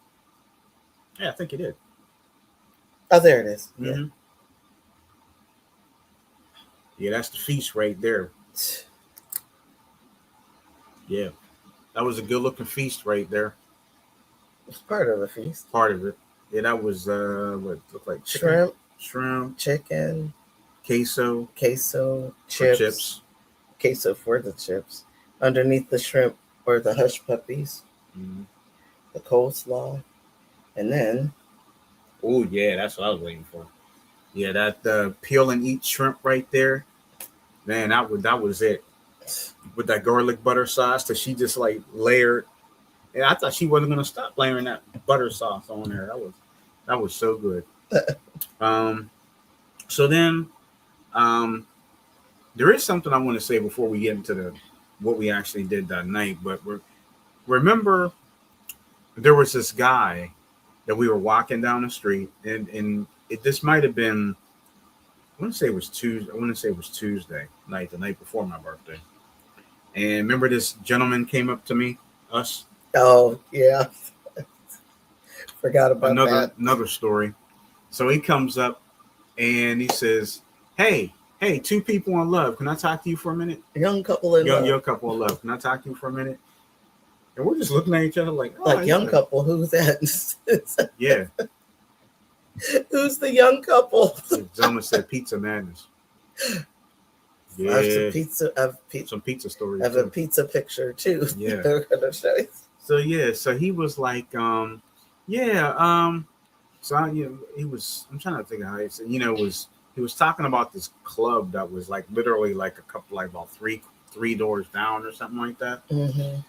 Yeah, I think you did. Oh, there it is. Mm-hmm. Yeah, that's the feast right there. Yeah. That was a good looking feast right there. It's part of the feast. Part of it. Yeah, that was what looked like Shrimp, chicken, chicken, queso, chips. Queso for the chips. Underneath the shrimp or the hush puppies, Mm-hmm. the coleslaw, and then Oh yeah, that's what I was waiting for. Yeah, that peel and eat shrimp right there. Man, that was it. With that garlic butter sauce that she just like layered. And I thought she wasn't gonna stop layering that butter sauce on there. That was so good. So then there is something I want to say before we get into what we actually did that night. But remember there was this guy that we were walking down the street, and this might have been, I want to say it was Tuesday night, the night before my birthday. And remember this gentleman came up to us. oh yeah, forgot about that. Another story. So he comes up and he says, Hey, two people in love. Can I talk to you for a minute? Young couple in love. Young couple in love. Can I talk to you for a minute? And we're just looking at each other like, oh, like young couple. Who's that? Yeah. Who's the young couple? Someone said pizza madness. Yeah. I have some pizza stories. I have a pizza picture too. Yeah. They're gonna show you. So he was like, so he was, I'm trying to think of how he said, he was talking about this club that was like literally like a couple, like about three doors down or something like that. Mm-hmm.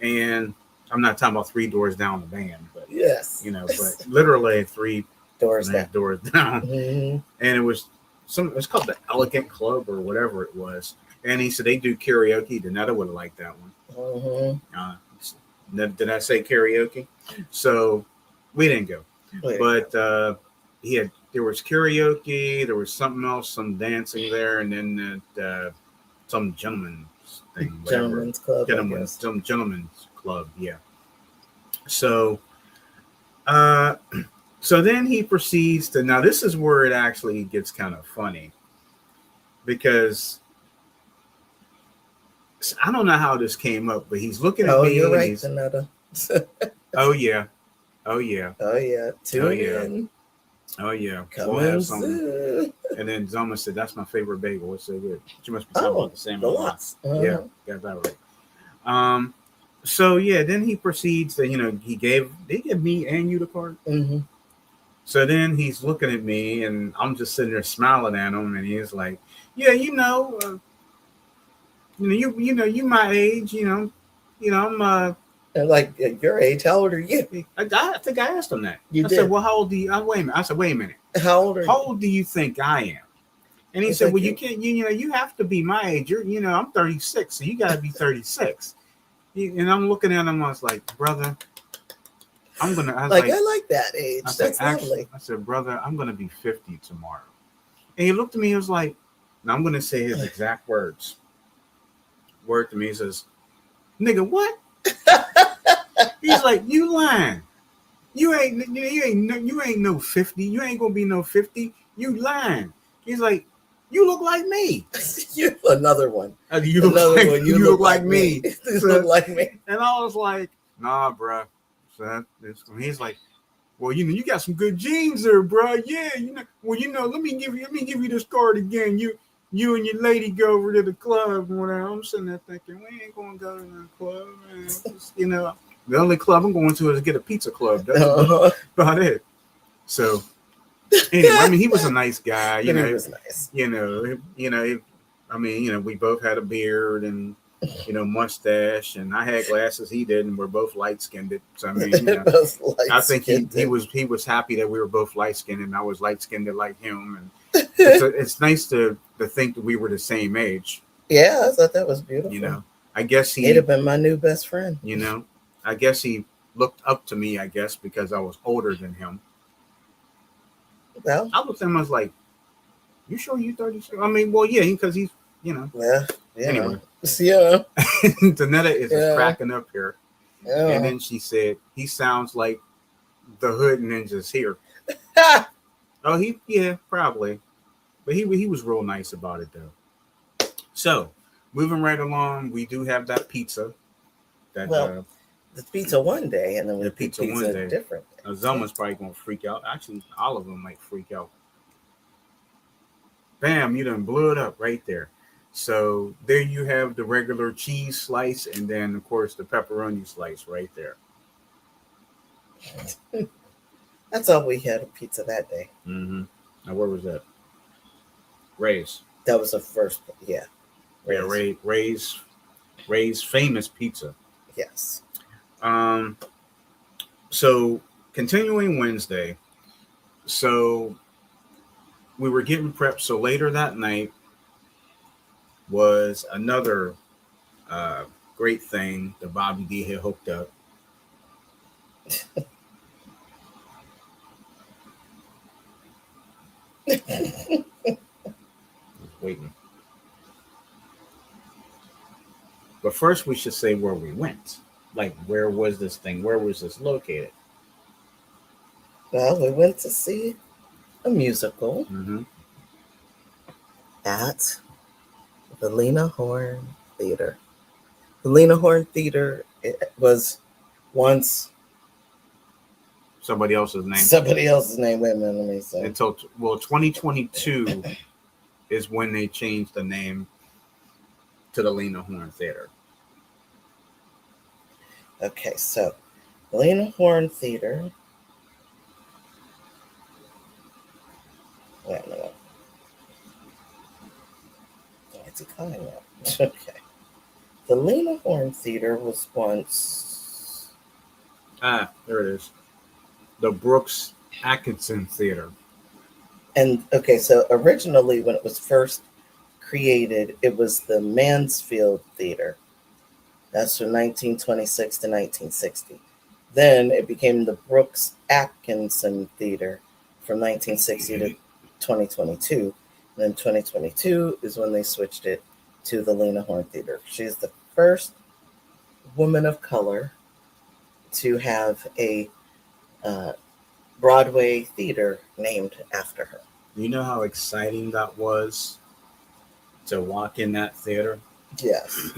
And I'm not talking about 3 doors down the van, but yes, but literally 3 doors down. Mm-hmm. And it's called the Elegant Club or whatever it was. And he said they do karaoke. Denetta would have liked that one. Mm-hmm. Did I say karaoke? So we didn't go. But there was karaoke, there was something else, some dancing there, and then some gentleman's thing. Gentleman's club. Some gentleman's club, yeah. So so then he proceeds to, now this is where it actually gets kind of funny, because I don't know how this came up, but he's looking at me. Oh, you're right, Denetta. Oh yeah. Tune in. Oh yeah. We'll have something. And then Zoma said, "That's my favorite bagel. It's so good." She must be talking about the same one. Yeah, got that right. So yeah, then he proceeds to, they gave me and you the card. Mm-hmm. So then he's looking at me, and I'm just sitting there smiling at him, and he's like, "Yeah, you my age, I'm And like your age, how old are you?" I think I asked him that. I said, "Well, how old do you?" I said, "Wait a minute. How old are you? How old do you think I am?" And he said, "Well, you can't. You have to be my age. I'm 36, so you got to be 36." And I'm looking at him. I was like, "Brother, I like that age. That's lovely." I said, "Brother, I'm gonna be 50 tomorrow." And he looked at me. He was like, "Now I'm gonna say his exact words." Word to me, he says, "Nigga, what?" He's like, "You lying. You ain't no 50. You ain't gonna be no 50. You lying." He's like, "You look like me." You another one. You look like me. You look like me. And I was like, "Nah, bro." So he's like, well, you got some good jeans there, bro. Yeah, well, let me give you this card again. You and your lady go over to the club. And whatever. I'm sitting there thinking, we ain't gonna go to the club, man. Just, the only club I'm going to is get a pizza club. That's about it. So anyway, I mean, he was a nice guy. But he was nice. We both had a beard and mustache, and I had glasses, he did, and we're both light skinned. So I mean, I think he was happy that we were both light skinned, and I was light skinned like him. And it's nice to think that we were the same age. Yeah, I thought that was beautiful. I guess he'd have been my new best friend. I guess he looked up to me. I guess because I was older than him. Well, I looked at him. I was like, "You sure you 36?" I mean, well, yeah, because he's, Yeah. Anyway, yeah. Danetta is cracking up here, and then she said, "He sounds like the Hood Ninjas here." Oh, probably, but he was real nice about it though. So, moving right along, we do have that pizza. The pizza one day, and then the pizza one day different. Zelma's probably gonna freak out. Actually, all of them might freak out. Bam! You done blew it up right there. So there you have the regular cheese slice, and then of course the pepperoni slice right there. That's all we had of pizza that day. Mm-hmm. Now where was that? Ray's. That was the first. Yeah. Ray's famous pizza. Yes. So continuing Wednesday, so we were getting prepped. So later that night was another great thing that Bobby D had hooked up. Waiting. But first we should say where we went. Like, where was this thing? Where was this located? Well, we went to see a musical at the Lena Horne Theater. The Lena Horne Theater was once somebody else's name. Wait a minute, let me say. Until 2022 is when they changed the name to the Lena Horne Theater. Okay, so Lena Horne Theater. Wait a minute. What's he calling that? Okay. The Lena Horne Theater was once. There it is. The Brooks Atkinson Theater. And okay, so originally when it was first created, it was the Mansfield Theater. That's from 1926 to 1960. Then it became the Brooks Atkinson Theater from 1960 to 2022. And then 2022 is when they switched it to the Lena Horne Theater. She's the first woman of color to have a Broadway theater named after her. You know how exciting that was to walk in that theater? Yes.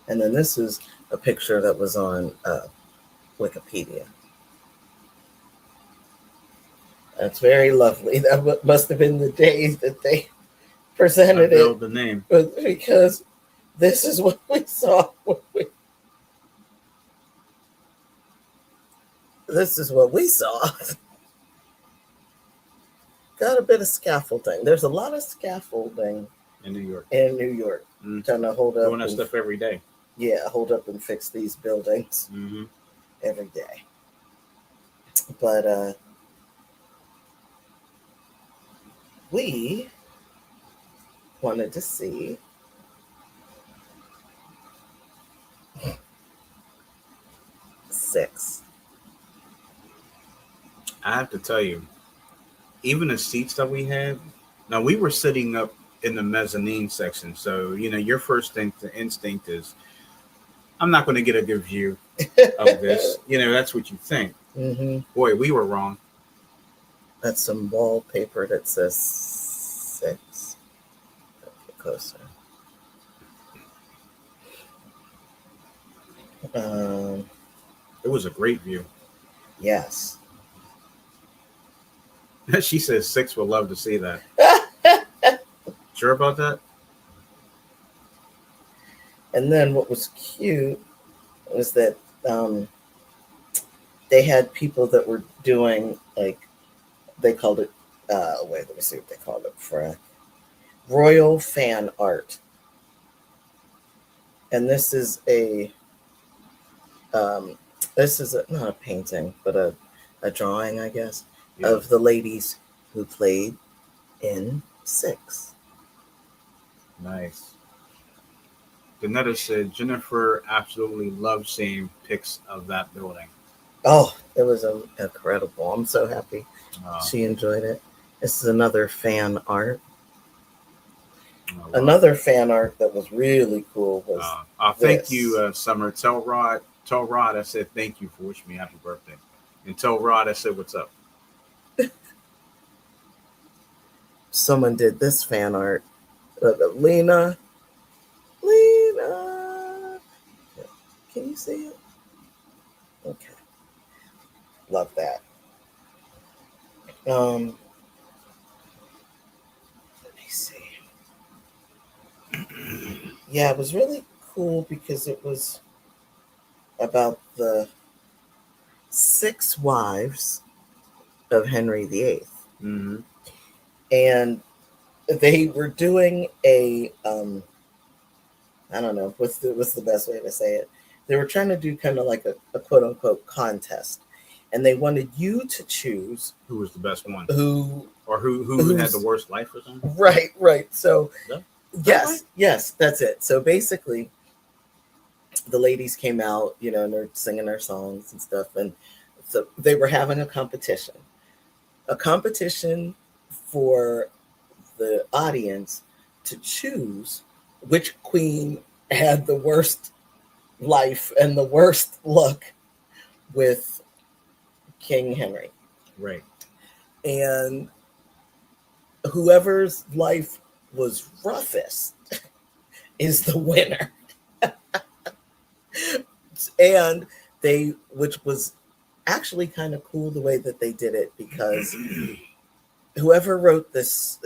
And then this is a picture that was on Wikipedia. That's very lovely. That must have been the days that they presented it. The name. Because this is what we saw. This is what we saw. Got a bit of scaffolding. There's a lot of scaffolding in New York. Trying to hold up. Doing that stuff every day. Yeah, hold up and fix these buildings every day. But we wanted to see Six. I have to tell you, even the seats that we had, now we were sitting up in the mezzanine section. So, your first instinct is, I'm not going to get a good view of this. That's what you think. Mm-hmm. Boy, we were wrong. That's some wallpaper that says 6. Get closer. It was a great view. Yes. She says six would love to see that. Sure about that? And then what was cute was that they had people that were doing, like, they called it, wait, let me see what they called it for royal fan art. And um, this is not a painting, but a drawing, I guess, Yeah. of the ladies who played in Six. Nice. Danetta said Jennifer absolutely loved seeing pics of that building. Oh, it was incredible. I'm so happy Uh, she enjoyed it. This is another fan art. wow. Another fan art that was really cool was thank this. you, Summer. Tell Rod I said thank you for wishing me happy birthday. And tell Rod I said what's up. Someone did this fan art. Lena. Can you see it? Okay. Love that. Let me see. Yeah, it was really cool because it was about the 6 wives of Henry VIII. Mm-hmm. And they were doing a I don't know what's the best way to say it. They were trying to do kind of like a quote unquote contest, and they wanted you to choose Who was the best one, who who had the worst life or something. Right. So Right? yes, that's it. So basically, the ladies came out, and they're singing their songs and stuff, and so they were having a competition for the audience to choose which queen had the worst life and the worst luck with King Henry. Right. And whoever's life was roughest is the winner. And which was actually kind of cool the way that they did it, because whoever wrote this,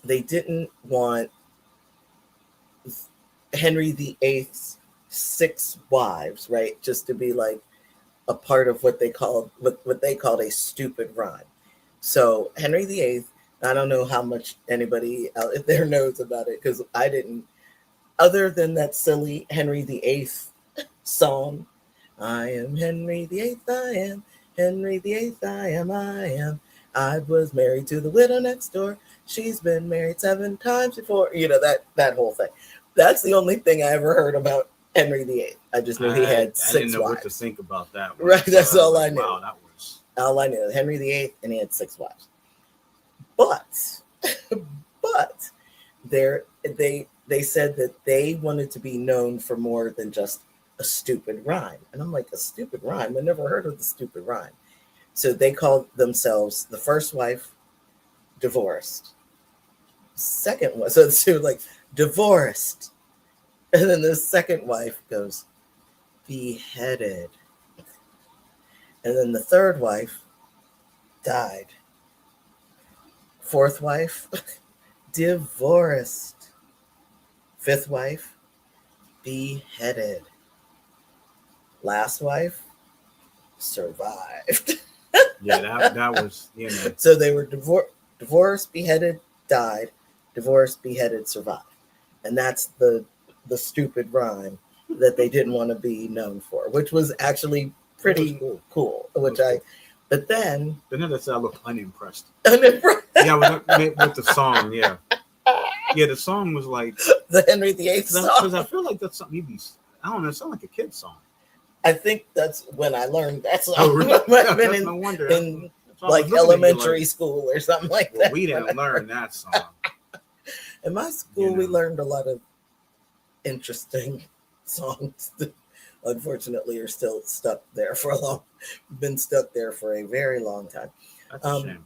they didn't want Henry VIII's 6 wives, right? Just to be like a part of what they called a stupid rhyme. So Henry VIII, I don't know how much anybody out there knows about it, because I didn't, other than that silly Henry VIII song. I am Henry VIII, I am Henry VIII, I am. I was married to the widow next door. She's been married 7 times before. That whole thing. That's the only thing I ever heard about Henry VIII. I just knew he had 6 wives. I didn't know what to think about that one. Right, that's all I knew. Wow, that was all I knew. Henry VIII, and he had 6 wives. But they said that they wanted to be known for more than just a stupid rhyme. And I'm like, a stupid rhyme? I never heard of the stupid rhyme. So they called themselves the first wife, divorced. Second one, so like divorced. And then the second wife goes, beheaded. And then the third wife died. Fourth wife, divorced. Fifth wife, beheaded. Last wife, survived. Yeah, that was, So they were divorced, beheaded, died, divorced, beheaded, survived. And that's the stupid rhyme that they didn't want to be known for, which was actually pretty cool. But then that's I look unimpressed. Yeah, with the song, yeah. Yeah, the song was like the Henry VIII song. Because I feel like that's something I don't know, it sounds like a kid's song. I think that's when I learned that song. Oh, really? That's no wonder. In like elementary school or something like that. We didn't learn that song. In my school, we learned a lot of interesting songs that unfortunately are still stuck there been stuck there for a very long time. That's a shame.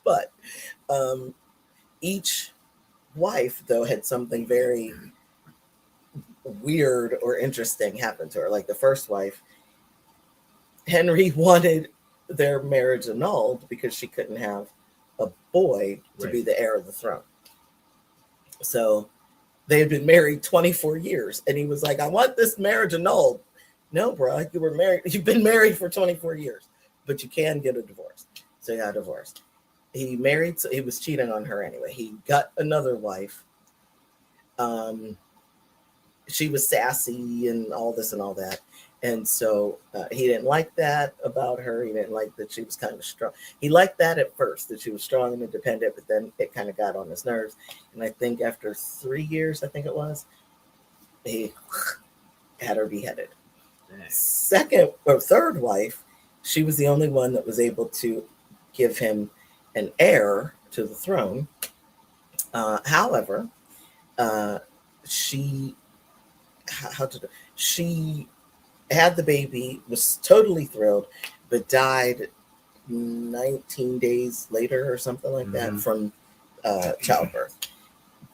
But each wife, though, had something very weird or interesting happened to her. Like the first wife, Henry wanted their marriage annulled because she couldn't have a boy to be Right. the heir of the throne. So they had been married 24 years. And he was like, I want this marriage annulled. No, bro, you were married. You've been married for 24 years, but you can get a divorce. So he got divorced. He married, so he was cheating on her anyway. He got another wife. Um, she was sassy and all this and all that. And so he didn't like that about her. He didn't like that she was kind of strong. He liked that at first, that she was strong and independent, but then it kind of got on his nerves. And I think after 3 years, I think it was, he had her beheaded. Dang. Second or third wife, she was the only one that was able to give him an heir to the throne. However, she she had the baby, was totally thrilled, but died 19 days later or something like that from childbirth.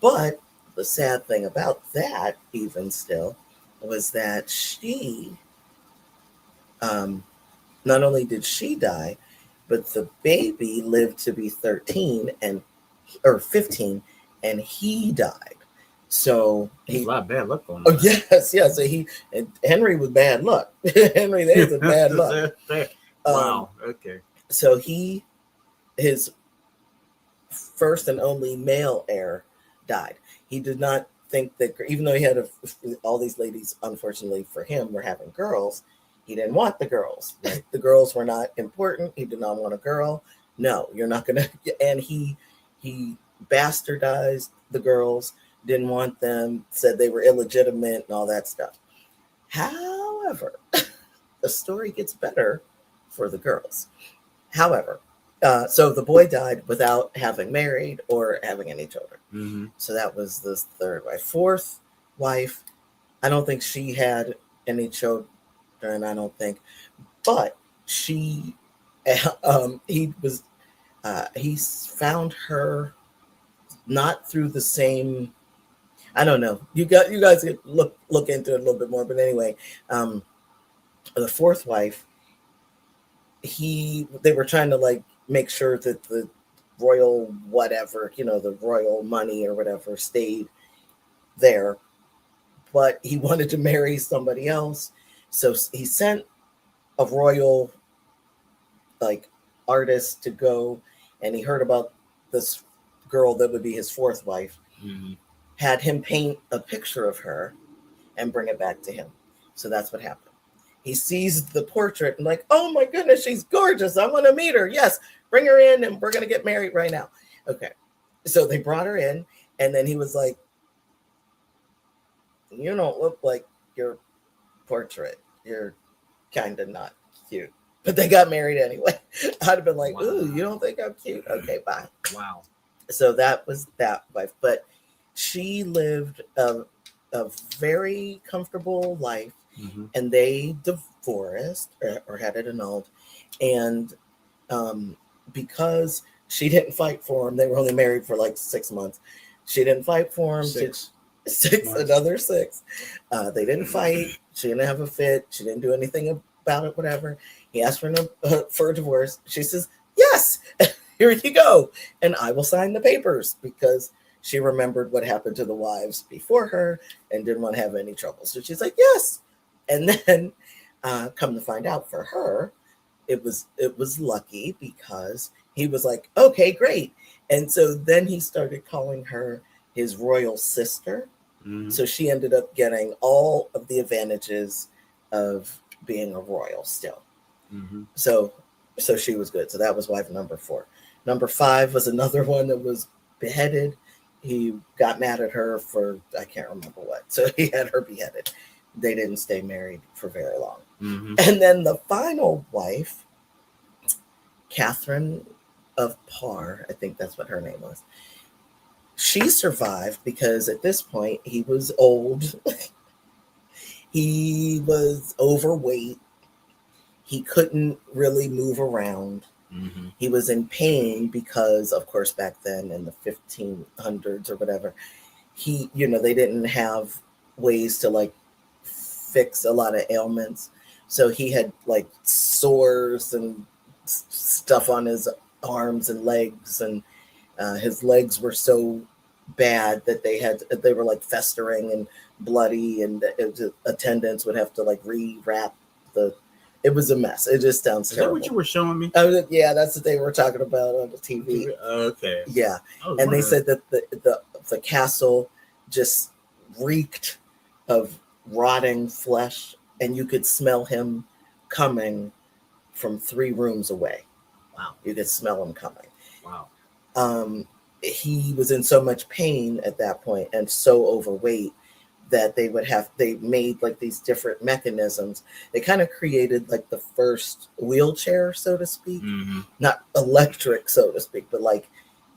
But the sad thing about that, even still, was that she, not only did she die, but the baby lived to be 13 or 15, and he died. So There's a lot of bad luck going Oh on. yes, yes. So Henry was bad luck. Henry there was bad luck. Wow. Okay. So his first and only male heir died. He did not think that, even though he had all these ladies, unfortunately for him, were having girls, he didn't want the girls. Right. The girls were not important. He did not want a girl. No, you're not gonna. And he bastardized the girls. Didn't want them. Said they were illegitimate and all that stuff. However, the story gets better for the girls. However, so the boy died without having married or having any children. Mm-hmm. So that was the third wife. Fourth wife, I don't think she had any children. I don't think, but he found her not through the same. I don't know. You guys could look into it a little bit more. But anyway, the fourth wife, they were trying to like make sure that the royal whatever, the royal money or whatever stayed there, but he wanted to marry somebody else. So he sent a royal like artist to go, and he heard about this girl that would be his fourth wife. Mm-hmm. Had him paint a picture of her and bring it back to him. So that's what happened. He sees the portrait and like, oh my goodness, she's gorgeous. I want to meet her. Yes, bring her in and we're going to get married right now. Okay. So they brought her in, and then he was like, you don't look like your portrait. You're kind of not cute. But they got married anyway. I'd have been like, ooh, you don't think I'm cute? Okay, bye. Wow. So that was that wife. But she lived a very comfortable life, and they divorced or had it annulled. And because she didn't fight for him, they were only married for like 6 months. She didn't fight for him. Six, Another 6. They didn't fight. She didn't have a fit. She didn't do anything about it, whatever. He asked for a divorce. She says, yes, here you go. And I will sign the papers, because she remembered what happened to the wives before her and didn't want to have any trouble. So she's like, yes. And then come to find out, for her, it was lucky, because he was like, okay, great. And so then he started calling her his royal sister. Mm-hmm. So she ended up getting all of the advantages of being a royal still. Mm-hmm. So she was good. So that was wife number 4. Number 5 was another one that was beheaded. He got mad at her for, I can't remember what. So he had her beheaded. They didn't stay married for very long. Mm-hmm. And then the final wife, Catherine of Parr, I think that's what her name was. She survived because at this point he was old. He was overweight. He couldn't really move around. Mm-hmm. He was in pain because, of course, back then in the 1500s or whatever, they didn't have ways to like fix a lot of ailments. So he had like sores and stuff on his arms and legs, and his legs were so bad that they were like festering and bloody, and attendants would have to like rewrap the. It was a mess. It just sounds terrible. Is that what you were showing me? Yeah, that's what they were talking about on the TV. Okay. Yeah, and they said that the castle just reeked of rotting flesh, and you could smell him coming from 3 rooms away. Wow. You could smell him coming. Wow. He was in so much pain at that point and so overweight that they made like these different mechanisms. They kind of created like the first wheelchair, so to speak. Mm-hmm. Not electric, so to speak, but like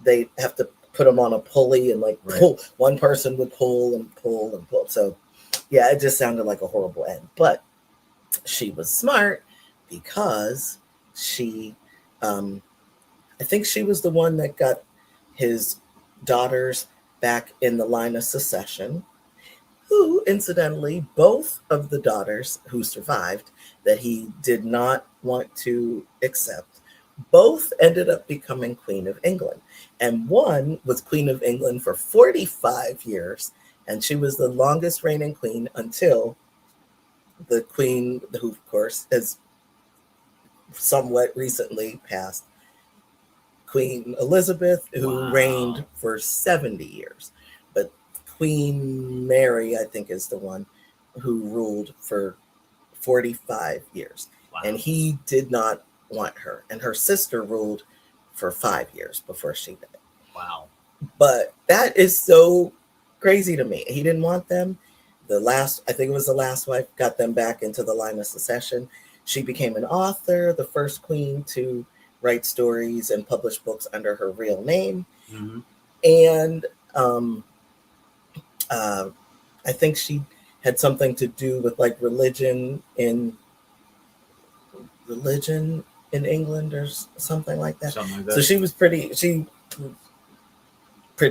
they have to put them on a pulley and like pull. One person would pull and pull and pull. So yeah, it just sounded like a horrible end. But she was smart because she, I think she was the one that got his daughters back in the line of succession, who incidentally, both of the daughters who survived that he did not want to accept, both ended up becoming Queen of England. And one was Queen of England for 45 years, and she was the longest reigning queen until the queen, who of course has somewhat recently passed, Queen Elizabeth, who reigned for 70 years. But Queen Mary, I think, is the one who ruled for 45 years. Wow. And he did not want her. And her sister ruled for 5 years before she died. Wow. But that is so crazy to me. He didn't want them. I think it was the last wife, got them back into the line of succession. She became an author, the first queen to write stories and publish books under her real name. Mm-hmm. And I think she had something to do with like religion in England or something like that. So she was pretty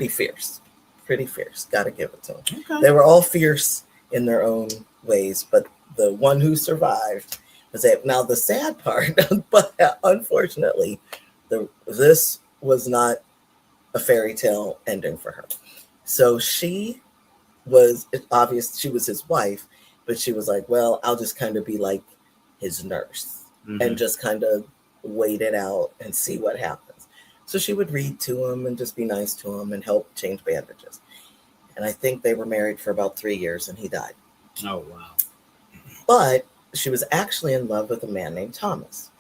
fierce. Pretty fierce. Got to give it to them. Okay. They were all fierce in their own ways, but the one who survived was that. Now the sad part, but unfortunately, this was not a fairy tale ending for her. So she was, it's obvious she was his wife, but she was like, well, I'll just kind of be like his nurse, mm-hmm. and just kind of wait it out and see what happens. So she would read to him and just be nice to him and help change bandages. And I think they were married for about 3 years and he died. Oh, wow. But she was actually in love with a man named Thomas.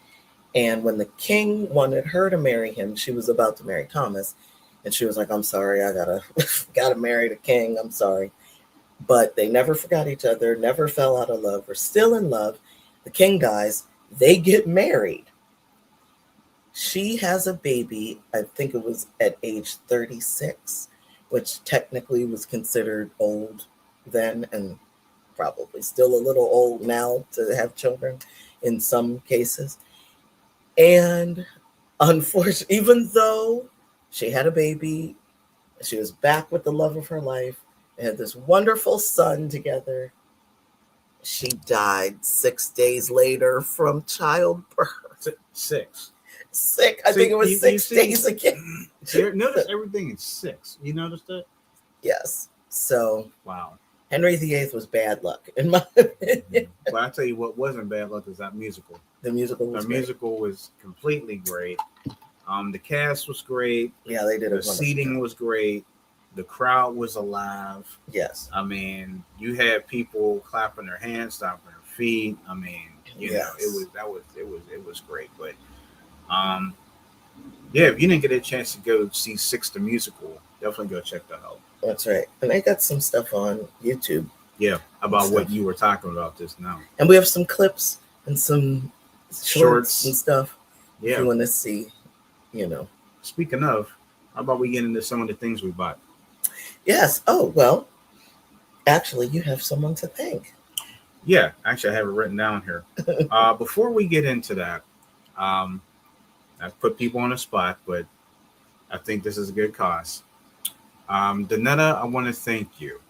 And when the king wanted her to marry him, she was about to marry Thomas. And she was like, I'm sorry, I gotta marry the king. I'm sorry. But they never forgot each other, never fell out of love, were still in love. The king dies. They get married. She has a baby, I think it was at age 36, which technically was considered old then and probably still a little old now to have children in some cases. And unfortunately, even though she had a baby, she was back with the love of her life, they had this wonderful son together, she died 6 days later from childbirth. Sick. I think it was 6 days again. Notice everything is 6. You noticed that? Yes. So wow. Henry VIII was bad luck in my opinion. Well, I tell you what wasn't bad luck is that musical. The musical was completely great. The cast was great. Yeah, they did. The seating was great. The crowd was alive. Yes. I mean, you had people clapping their hands, stomping their feet. I mean, you know, it was great. But yeah, if you didn't get a chance to go see Six the Musical, definitely go check that out. That's right. And they got some stuff on YouTube. Yeah, about what you were talking about just now. And we have some clips and some shorts and stuff. Yeah. If you want to see, you know. Speaking of, how about we get into some of the things we bought? Yes. Oh, well, actually, you have someone to thank. Yeah, actually, I have it written down here. Before we get into that, I've put people on the spot, but I think this is a good cause. Danetta, I want to thank you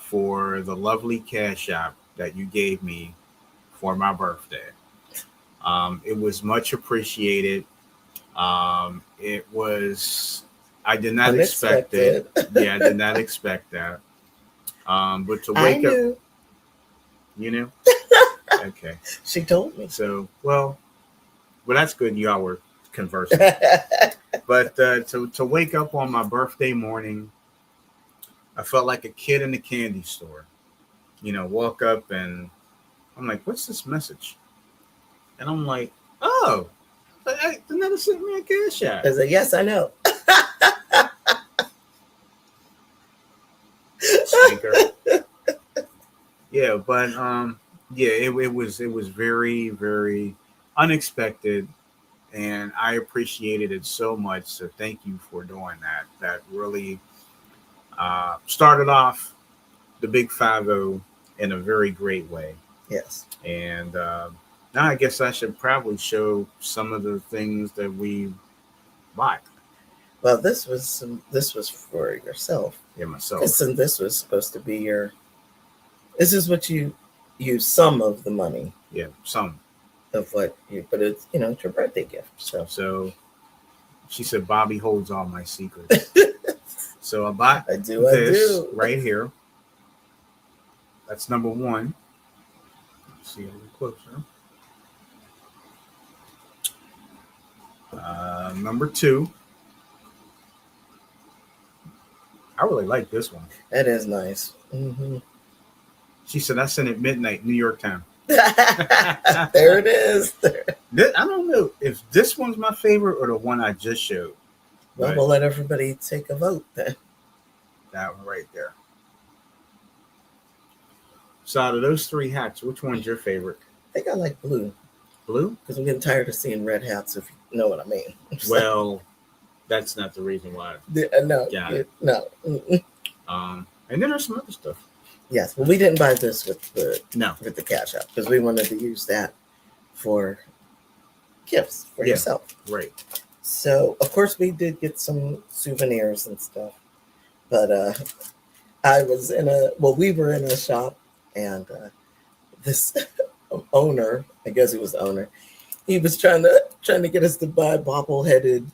for the lovely cash app that you gave me for my birthday. It was much appreciated. It was, I did not expect it. Unexpected. Yeah, I did not expect that. But to I wake up, knew. you know, okay. She told me. So, well, that's good. Y'all were conversing. But to wake up on my birthday morning, I felt like a kid in a candy store. Walk up and I'm like, "What's this message?" And I'm like, "Oh, Danetta sent me a cash app." I said, yes, I know. Stinker. Yeah, but yeah, it was very very unexpected, and I appreciated it so much. So thank you for doing that. That really started off the Big 50 in a very great way. Yes. And now I guess I should probably show some of the things that we like. Well, this was for yourself. Yeah, myself. Because this was supposed to be your. This is what you use some of the money Yeah, some. of what you, but it's it's your birthday gift. So she said Bobby holds all my secrets. So I bought I do. this right here. That's number one. Let's see a little closer. Number two. I really like this one. That is nice. Mm-hmm. She said I sent it midnight, New York time. There it is. I don't know if this one's my favorite or the one I just showed. Well, we'll let everybody take a vote then. That one right there. So out of those three hats, which one's your favorite? I think I like blue. Blue? Because I'm getting tired of seeing red hats, if you know what I mean. Well, that's not the reason why. No. No. And then there's some other stuff. Yes, well, we didn't buy this with the cash app because we wanted to use that for gifts for yourself. Right. So of course we did get some souvenirs and stuff, but we were in a shop and this owner, I guess he was the owner, he was trying to get us to buy bobbleheaded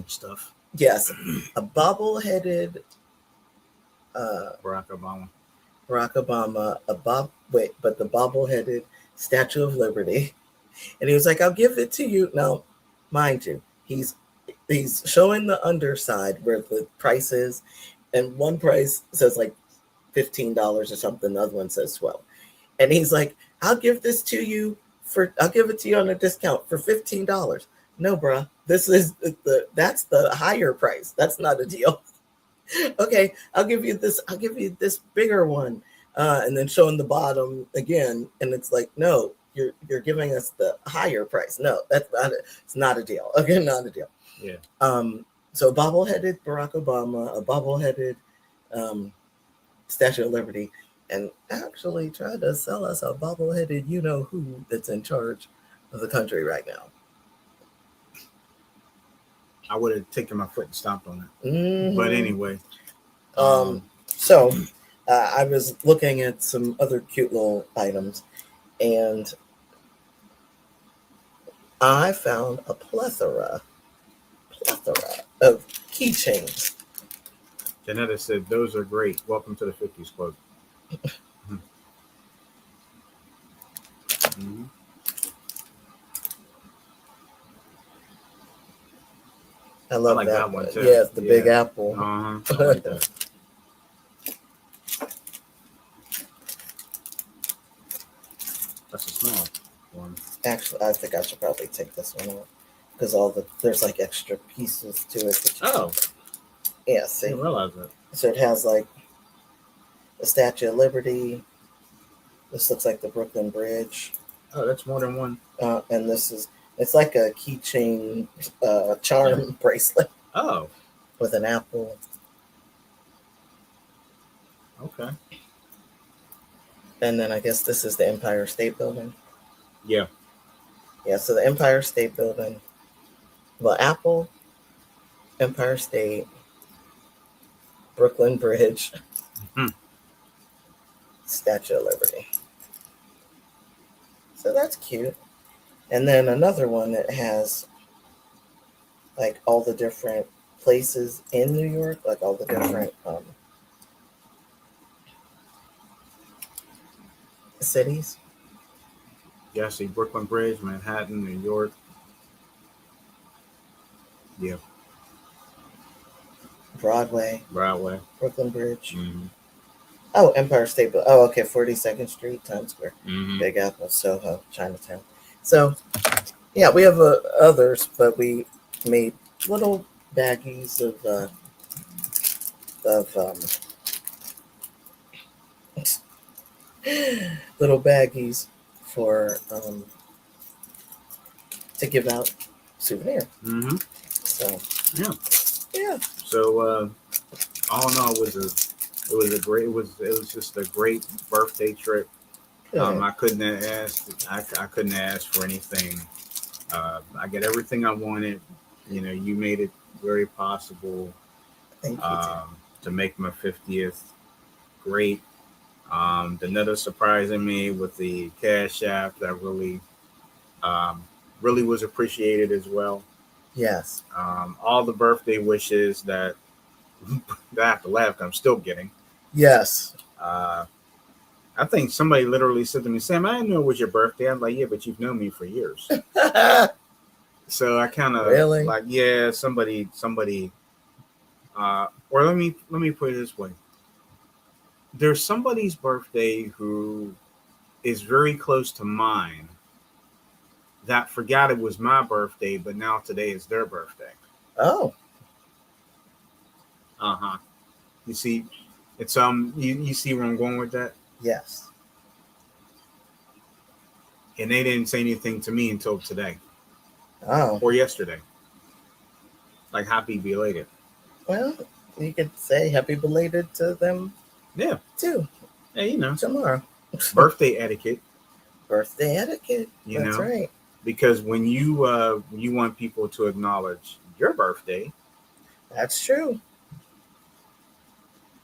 stuff. Yes, a bobbleheaded Barack Obama, but the bobbleheaded Statue of Liberty. And he was like, I'll give it to you. Now, mind you, he's showing the underside where the price is, and one price says like $15 or something, the other one says 12. And he's like, I'll give it to you on a discount for $15. No, bruh, that's the higher price. That's not a deal. Okay, I'll give you this bigger one, and then showing the bottom again, and it's like, no, you're giving us the higher price. No, that's not it. It's not a deal. Okay, not a deal. Yeah. So a bobbleheaded Barack Obama, a bobbleheaded Statue of Liberty, and actually try to sell us a bobbleheaded who that's in charge of the country right now. I would have taken my foot and stomped on it. Mm-hmm. But anyway. So I was looking at some other cute little items, and I found a plethora of keychains. Janetta said, those are great. Welcome to the 50s Club. Mm-hmm. I love like that one too. Yeah, it's the Big Apple. I like that. That's a small one. Actually, I think I should probably take this one off because there's like extra pieces to it. Yeah, see. I didn't realize that. So it has like the Statue of Liberty. This looks like the Brooklyn Bridge. Oh, that's more than one. And it's like a keychain charm bracelet. Oh. With an apple. Okay. And then I guess this is the Empire State Building. Yeah. Yeah, so the Empire State Building. Well, Apple, Empire State, Brooklyn Bridge. Mm-hmm. Statue of Liberty. So that's cute. And then another one that has like all the different places in New York, like all the different cities. Yeah, I see Brooklyn Bridge, Manhattan, New York. Yeah, Broadway, Broadway. Brooklyn Bridge. Mm-hmm. Oh, Empire State Building. Oh, okay. 42nd Street, Times Square, Mm-hmm. Big Apple, Soho, Chinatown. So, yeah, we have others, but we made little baggies of little baggies for to give out souvenir. Mm-hmm. So Yeah. yeah. So all in all, it was just a great birthday trip. Good. I couldn't ask. I couldn't ask for anything. I get everything I wanted. You know, you made it very possible Thank you. to make my 50th great. The another surprising me with the Cash App that um, really was appreciated as well. Yes. All the birthday wishes that that I have to laugh. I'm still getting. Yes. I think somebody literally said to me, "Sam, I didn't know it was your birthday." I'm like, "Yeah, but you've known me for years." So I kind of Really? like, yeah, somebody. Or let me put it this way: there's somebody's birthday who is very close to mine that forgot it was my birthday, but now today is their birthday. Oh. Uh-huh. You see, it's you see where I'm going with that? Yes. And they didn't say anything to me until today Oh. or yesterday. Like happy belated. Well, you could say happy belated to them Yeah. too. Hey, Tomorrow. birthday etiquette. Birthday etiquette. That's right. Because when you want people to acknowledge your birthday, That's true.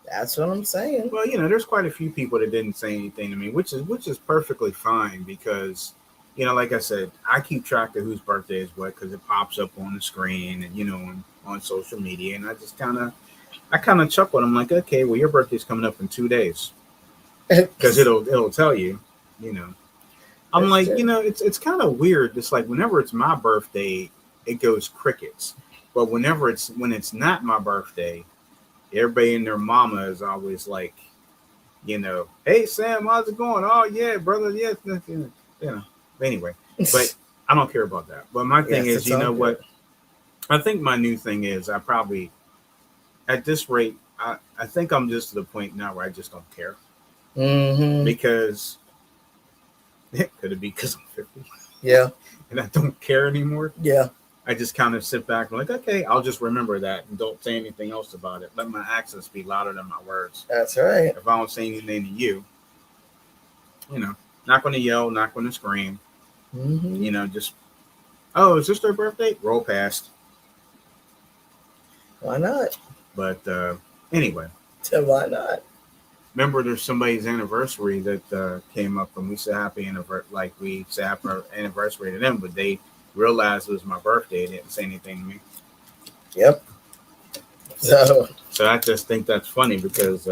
That's what I'm saying. well, there's quite a few people that didn't say anything to me, which is perfectly fine because, like I said, I keep track of whose birthday is what because it pops up on the screen and on social media, and I kind of chuckle. I'm like, okay, well, your birthday's coming up in 2 days because it'll tell you, you know. I'm That's like, true. it's kind of weird. It's like whenever it's my birthday, it goes crickets, but when it's not my birthday, everybody and their mama is always like, hey Sam, how's it going? Oh yeah, brother, yes, Anyway, but I don't care about that. But my thing Yes, is, it's all what? I think my new thing is I probably at this rate, I think I'm just to the point now where I just don't care Mm-hmm. because could it be because I'm 50? Yeah. And I don't care anymore. Yeah. I just kind of sit back and like, okay, I'll just remember that and don't say anything else about it. Let my actions be louder than my words. That's right. If I don't say anything to you, not going to yell, not going to scream. Mm-hmm. Just, oh, is this their birthday? Roll past. Why not? But anyway. Why not? Remember, there's somebody's anniversary that came up, and we said happy anniversary, like we said happy anniversary to them, but they realized it was my birthday. They didn't say anything to me. Yep. So I just think that's funny because,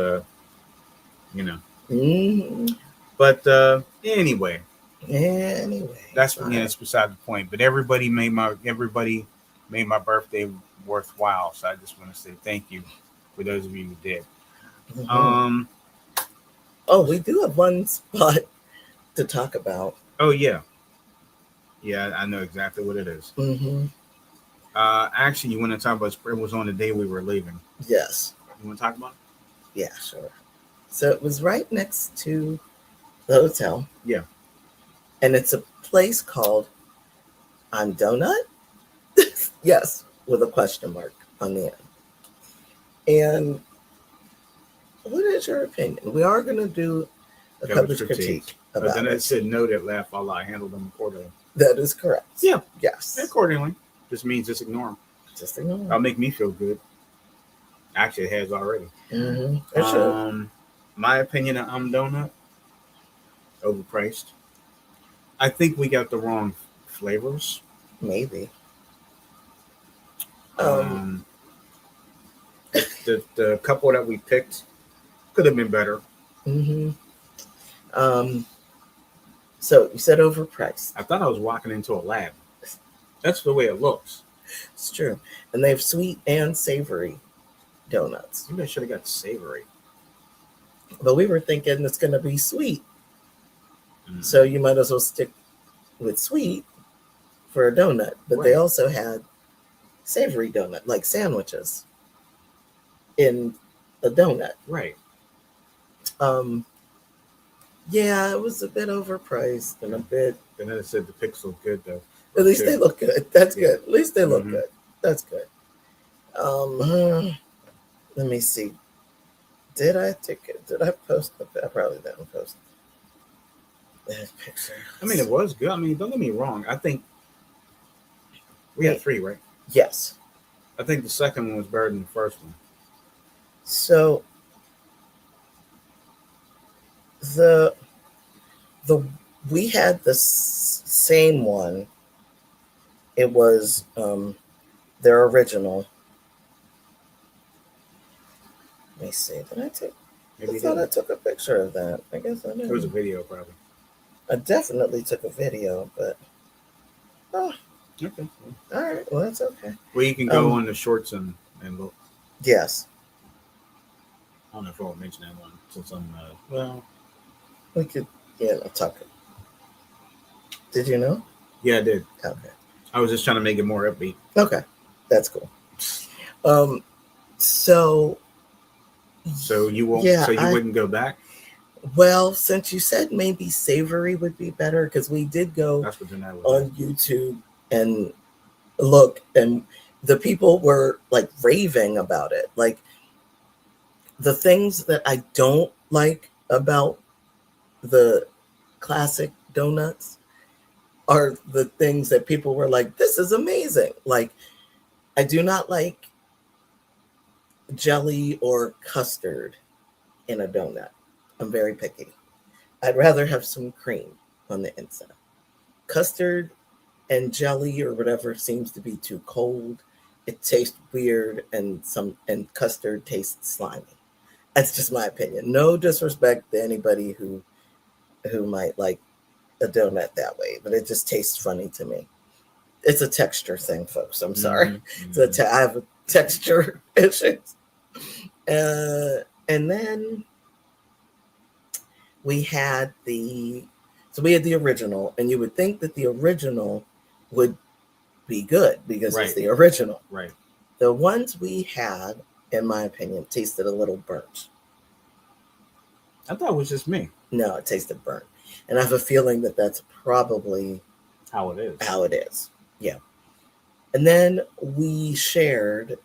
Mm-hmm. But anyway, that's fine. it's beside the point. But everybody made my birthday worthwhile. So I just want to say thank you for those of you who did. Mm-hmm. Oh, we do have one spot to talk about. Oh yeah, I know exactly what it is. Mm-hmm. Actually, you want to talk about it was on the day we were leaving. Yes. You want to talk about it? Yeah, sure. So it was right next to the hotel. Yeah. And it's a place called On Donut? Yes, with a question mark on the end. And what is your opinion? We are going to do a coverage critique about but then it. it said noted, laugh while I handle them accordingly. That is correct. Yeah. Yes. Accordingly. Just means just ignore them. Just ignore them. That'll make me feel good. Actually, it has already. Mm-hmm. It should. My opinion of Donut. overpriced. I think we got the wrong flavors. Maybe. Um, Um, the couple that we picked could have been better. hmm um, so you said overpriced. I thought I was walking into a lab. That's the way it looks. It's true. And they have sweet and savory donuts. Maybe I should have got savory. But we were thinking it's going to be sweet. Mm. So you might as well stick with sweet for a donut. But they Right. also had savory donut, like sandwiches in a donut. Right. Um, yeah, it was a bit overpriced and a bit. And then it said the pics look good though. At least they look good. That's Yeah. good. At least they look Mhm. good. That's good. Let me see. Did I take it? Did I post the? I probably didn't post that picture. I mean, it was good. I mean, don't get me wrong. I think we had 3, right? Yes. I think the second one was better than the first one. So the we had the same one. It was their original. Let me see. Did I take? Maybe I it thought I didn't. took a picture of that. I guess I did. It was a video, probably. I definitely took a video, but oh, Okay. all right. Well, that's okay. Well, you can go on the shorts and look. Yes, I don't know if I'll mention that one since I'm. Well, we could. Yeah, I'll talk. Did you know? yeah, I did. Okay. I was just trying to make it more upbeat. Okay, that's cool. So you won't. Yeah, so you wouldn't go back. well, since you said maybe savory would be better, because we did go That's what Jeanette was. on YouTube and look, and the people were like raving about it. Like the things that I don't like about the classic donuts are the things that people were like, this is amazing. Like, I do not like jelly or custard in a donut. I'm very picky. I'd rather have some cream on the inside. Custard and jelly or whatever seems to be too cold. It tastes weird, and custard tastes slimy. That's just my opinion. No disrespect to anybody who might like a donut that way, but it just tastes funny to me. It's a texture thing, folks. I'm sorry. Mm-hmm. I have a texture issues. And then we had the original, and you would think that the original would be good because it's the original. Right. The ones we had, in my opinion, tasted a little burnt. I thought it was just me. No, it tasted burnt. And I have a feeling that that's probably how it is. How it is. Yeah. And then we shared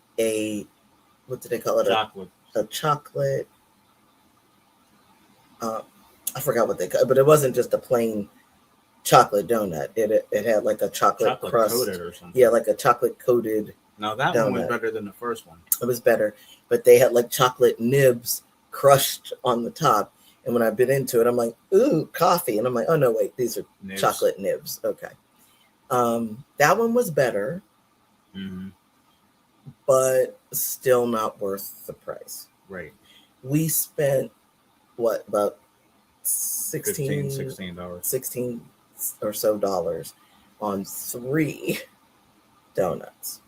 what did they call it? Chocolate. A chocolate. I forgot what they call it, but it wasn't just a plain chocolate donut. It had like a chocolate crust. Coated or something. Yeah, like a chocolate coated. Now that donut. one was better than the first one. It was better, but they had like chocolate nibs crushed on the top. And when I bit into it, I'm like, ooh, coffee. And I'm like, oh no, wait, these are Nibs. chocolate nibs. Okay. That one was better, but still not worth the price. Right. We spent about $16 or so dollars on 3 donuts.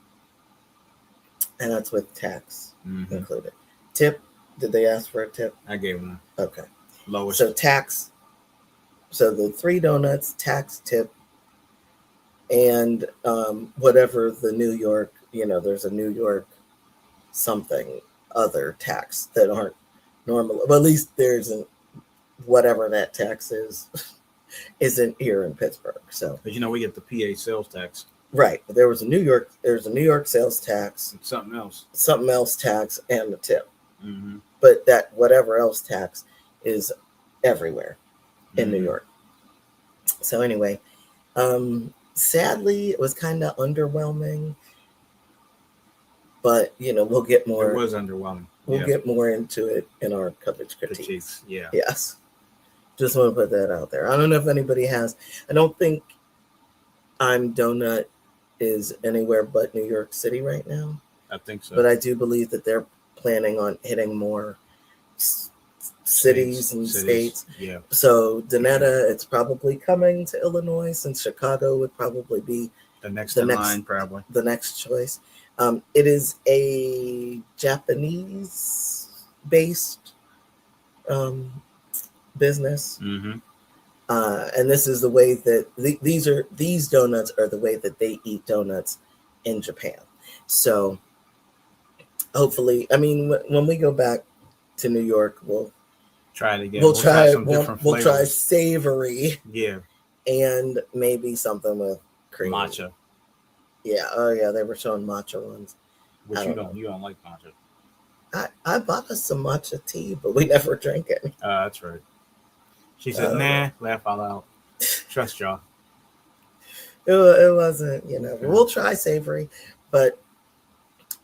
And that's with tax included. Tip, did they ask for a tip? I gave one. Okay. Lowest. So tax, so the 3 donuts, tax, tip, and whatever the New York, there's a New York something other tax that aren't normal. Well, at least there's whatever that tax is, isn't here in Pittsburgh. So, but we get the PA sales tax. Right. But there's a New York sales tax, and something else tax, and the tip. Mm-hmm. But that whatever else tax is everywhere in New York. So anyway, sadly, it was kind of underwhelming. But we'll get more. It was underwhelming. We'll get more into it in our coverage critiques. Yeah. Yes. Just want to put that out there. I don't know if anybody has. I don't think I'm Donut is anywhere but New York City right now. I think so. But I do believe that they're planning on hitting more cities and states. Yeah. So Donetta, it's probably coming to Illinois, since Chicago would probably be the next line, probably the next choice. It is a Japanese-based business, and this is the way that these donuts are the way that they eat donuts in Japan. So hopefully, I mean, when we go back to New York, we'll try it again. We'll try some different we'll flavors. try savory. Yeah. And maybe something with cream. Matcha. Yeah. Oh yeah, they were showing matcha ones. Which you don't like matcha. I bought us some matcha tea, but we never drank it. That's right. She said, "Nah, laugh out loud. Trust y'all." It wasn't, Okay. We'll try savory, but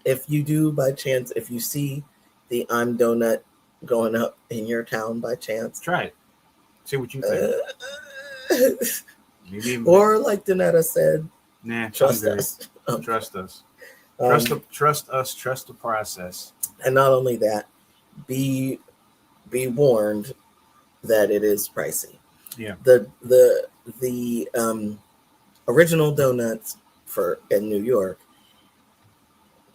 if you do by chance, if you see the I'm Donut going up in your town by chance, try it. See what you think. Or like Donetta said, nah, trust us. Trust us. Trust us. Trust the process. And not only that, be warned that it is pricey. Yeah. The original donuts in New York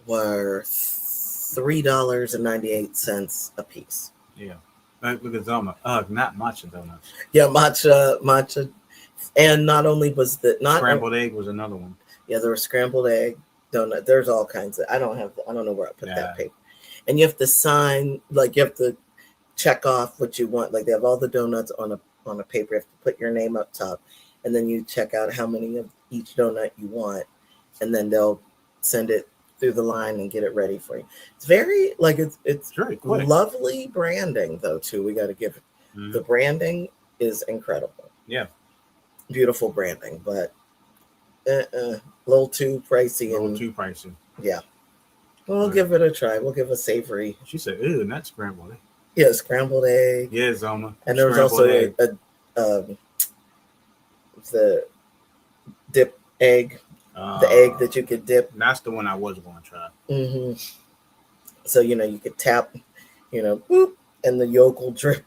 were $3.98 a piece. Yeah. Look at Zoma. Not matcha donuts. Yeah, matcha. And not only was scrambled egg was another one. Yeah, there was scrambled egg donut. There's all kinds of. I don't know where I put that paper. And you have to sign, like you have to check off what you want. Like they have all the donuts on a paper. You have to put your name up top, and then you check out how many of each donut you want, and then they'll send it through the line and get it ready for you. It's very it's very quick. Lovely branding though too. We got to give it. The branding is incredible. Yeah, beautiful branding, but a little too pricey. Too pricey. Yeah, we'll give it a try. We'll give a savory. She said, "Ew, not scrambled egg." Yeah, scrambled egg. Yeah, Zoma. And there was also the dip egg. The egg that you could dip. That's the one I was going to try. So, you could tap, boop, and the yolk will drip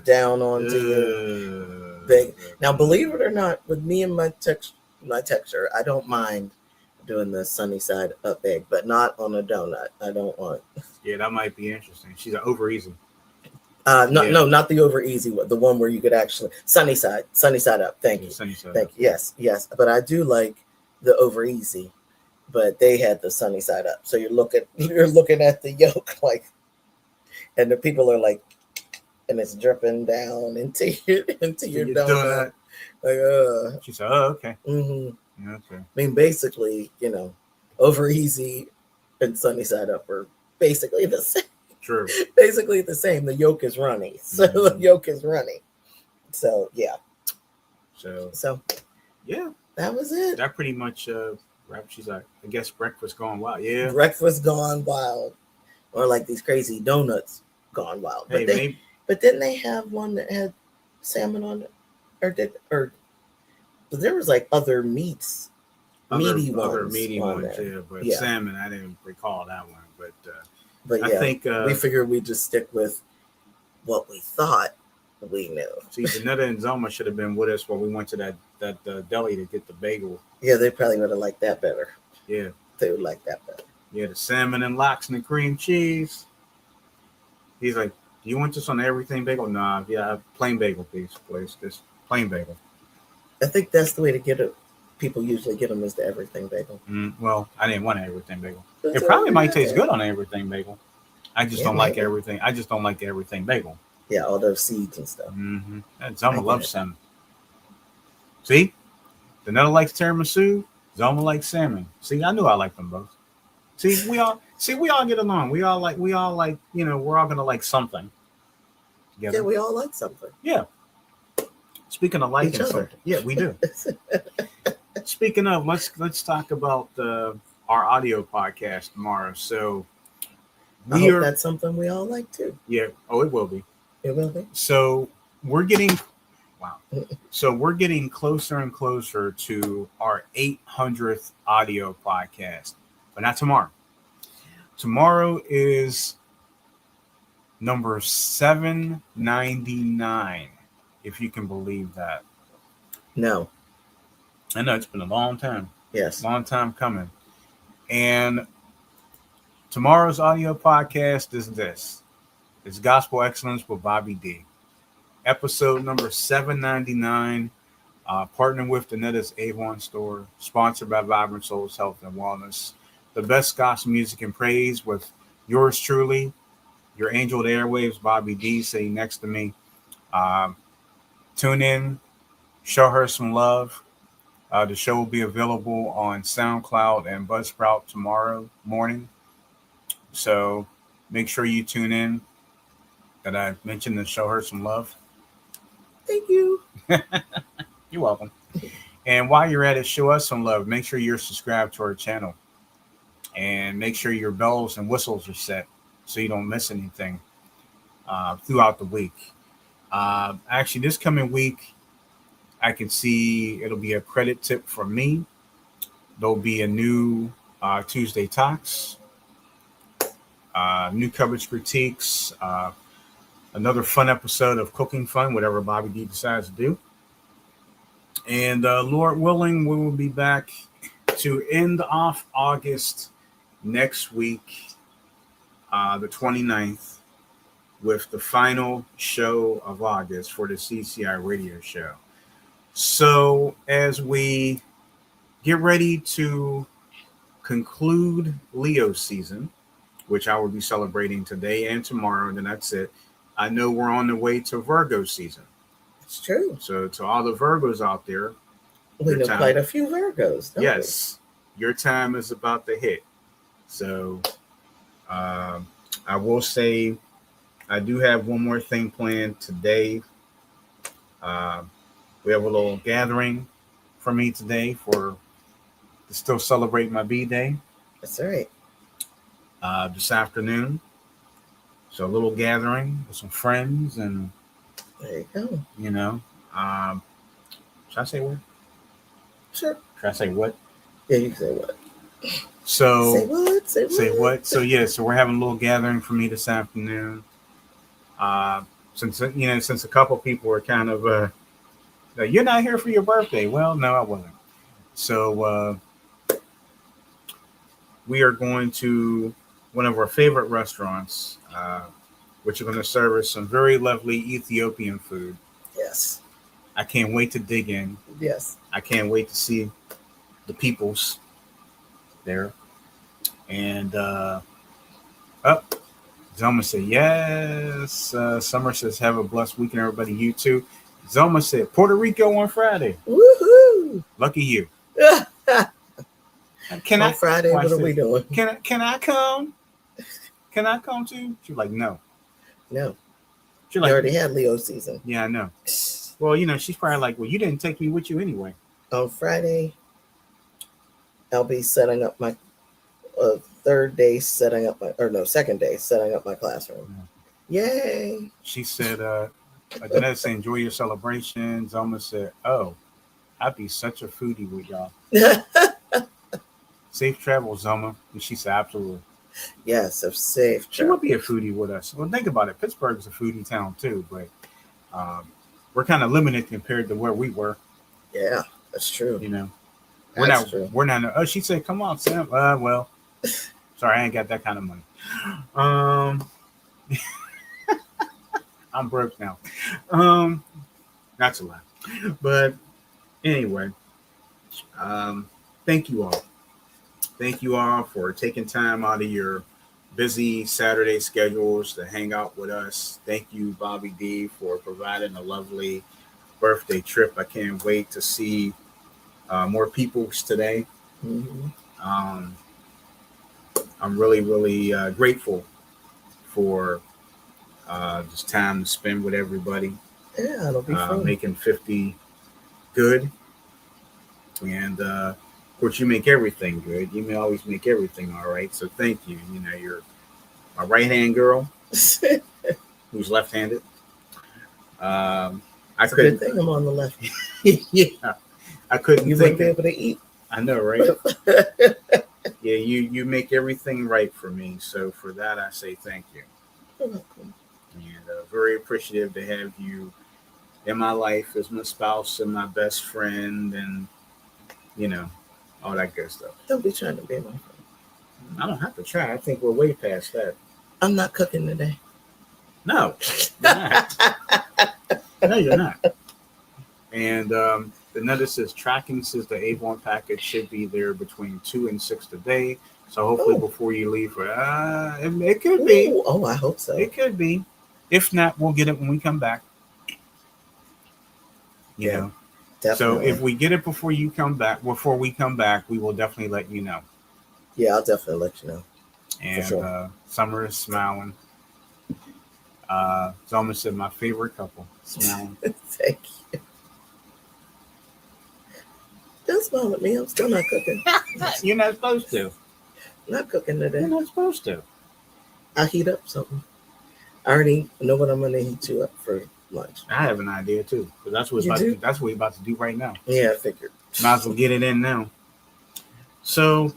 down onto your big. Now, believe it or not, with me and my texture, I don't mind doing the sunny side up egg, but not on a donut. I don't want. Yeah, that might be interesting. She's over easy. No, not the over easy one. The one where you could actually sunny side up. Thank you. Sunny side. Thank you. Yes. But I do like the over easy, but they had the sunny side up. So you're looking at the yolk and the people are like, and it's dripping down into your donut. She said, "Oh, okay." Mm-hmm. Okay. I mean, basically, over easy and sunny side up are basically the same. True. Basically the same. The yolk is runny. So the yolk is runny. So yeah. So yeah. That was it. That pretty much she's like, I guess breakfast gone wild. Yeah. Breakfast gone wild. Or like these crazy donuts gone wild. Hey, but didn't they have one that had salmon on it? But there was like other meaty ones. Other meaty ones, yeah. But salmon, I didn't recall that one. But yeah, I think we figured we'd just stick with what we thought we knew. See, Janetta and Zoma should have been with us when we went to that deli to get the bagel. Yeah, they probably would have liked that better. Yeah. They would like that better. Yeah, the salmon and lox and the cream cheese. He's like, "Do you want this on everything bagel?" Nah, yeah, plain bagel, please. Just plain bagel. I think that's the way to get it. People usually get them as the everything bagel. Well, I didn't want an everything bagel. It probably might taste good on an everything bagel. I just don't like everything. I just don't like the everything bagel. Yeah, all those seeds and stuff. And Zoma loves salmon. See, Danetta likes tiramisu. Zoma likes salmon. See, I knew I liked them both. See, we all get along. We all like, we're all gonna like something. Together. Yeah, we all like something. Yeah. Speaking of liking something, yeah, we do. Speaking of, let's talk about our audio podcast tomorrow. So I hope that's something we all like too. Yeah. Oh, it will be. It will be. So we're getting Wow. So we're getting closer and closer to our 800th audio podcast, but not tomorrow. Tomorrow is number 799, if you can believe that. No. I know it's been a long time. Yes. Long time coming. And tomorrow's audio podcast is this. It's Gospel Excellence with Bobby D. Episode number 799, partnered with Danetta's Avon store, sponsored by Vibrant Souls Health and Wellness. The best gospel music and praise with yours truly, your angel of the airwaves, Bobby D, sitting next to me. Tune in, show her some love. The show will be available on SoundCloud and Buzzsprout tomorrow morning. So make sure you tune in. That I mentioned to show her some love. Thank you. You're welcome. And while you're at it, show us some love. Make sure you're subscribed to our channel. And make sure your bells and whistles are set so you don't miss anything throughout the week. Actually, this coming week, I can see it'll be a credit tip from me. There'll be a new Tuesday Talks, new coverage critiques, another fun episode of Cooking Fun, whatever Bobby D decides to do. And Lord willing, we will be back to end off August next week, the 29th, with the final show of August for the CCI radio show. So as we get ready to conclude Leo season, which I will be celebrating today and tomorrow, and then that's it. I know we're on the way to Virgo season. It's true. So to all the Virgos out there, we know quite a few Virgos. Yes, your time is about to hit. So I will say I do have one more thing planned today. We have a little gathering for me today to still celebrate my B-Day. That's right. This afternoon. So a little gathering with some friends and there you go. You know, should I say what? Sure. Should I say what? Yeah, you can say what. So say what? Say what? So yeah, so we're having a little gathering for me this afternoon. Since a couple people were kind of you're not here for your birthday. Well, no, I wasn't. So we are going to one of our favorite restaurants, which are going to serve us some very lovely Ethiopian food. Yes. I can't wait to dig in. Yes. I can't wait to see the peoples there. And Zelma said, yes. Summer says, have a blessed weekend, everybody. You too. Zelma said, Puerto Rico on Friday. Woohoo! Lucky you. On Friday, what are we doing? Can I come? Can I come too? She's like, no. No. She's like, already had Leo season. Yeah, I know. Well, she's probably like, well, you didn't take me with you anyway. On Friday, I'll be setting up my second day setting up my classroom. Yeah. Yay. She said, Danette said, enjoy your celebrations. Zelma said, oh, I'd be such a foodie with y'all. Safe travels, Zelma. And she said, absolutely. Yes, of safe. She would be a foodie with us. Well, think about it. Pittsburgh's a foodie town too, but we're kind of limited compared to where we were. Yeah, that's true. We're not. Oh, she said, "Come on, Sam." Well, sorry, I ain't got that kind of money. I'm broke now. That's a lie. But anyway, thank you all. Thank you all for taking time out of your busy Saturday schedules to hang out with us. Thank you, Bobby D, for providing a lovely birthday trip. I can't wait to see more people today. Mm-hmm. I'm really, really grateful for this time to spend with everybody. Yeah, it'll be fun. Making 50 good. And of course, you make everything good. You may always make everything all right. So thank you. You're my right-hand girl who's left-handed. I It's a good couldn't. thing I'm on the left. Yeah, I couldn't You think. wouldn't be able to eat. I know, right? Yeah, you make everything right for me. So for that, I say thank you, You're welcome. and very appreciative to have you in my life as my spouse and my best friend, and you know all that good stuff. Don't be trying to be my friend. I don't have to try. I think we're way past that. I'm not cooking today. No, you're not. No, you're not. And the notice says tracking says the Avon package should be there between 2 and 6 today. So hopefully Oh. before you leave, it could be. Ooh, oh, I hope so. It could be. If not, we'll get it when we come back. You Yeah, know. So definitely. if we get it before we come back, we will definitely let you know. Yeah, I'll definitely let you know. And sure. Summer is smiling. It's almost said my favorite couple smiling. Thank you. Don't smile at me. I'm still not cooking. You're not supposed to. Not cooking today. You're not supposed to. I'll heat up something. I already know what I'm going to heat you up for lunch. I have an idea too, because that's what we're about to do right now. Yeah, I figured. Might as well get it in now. So,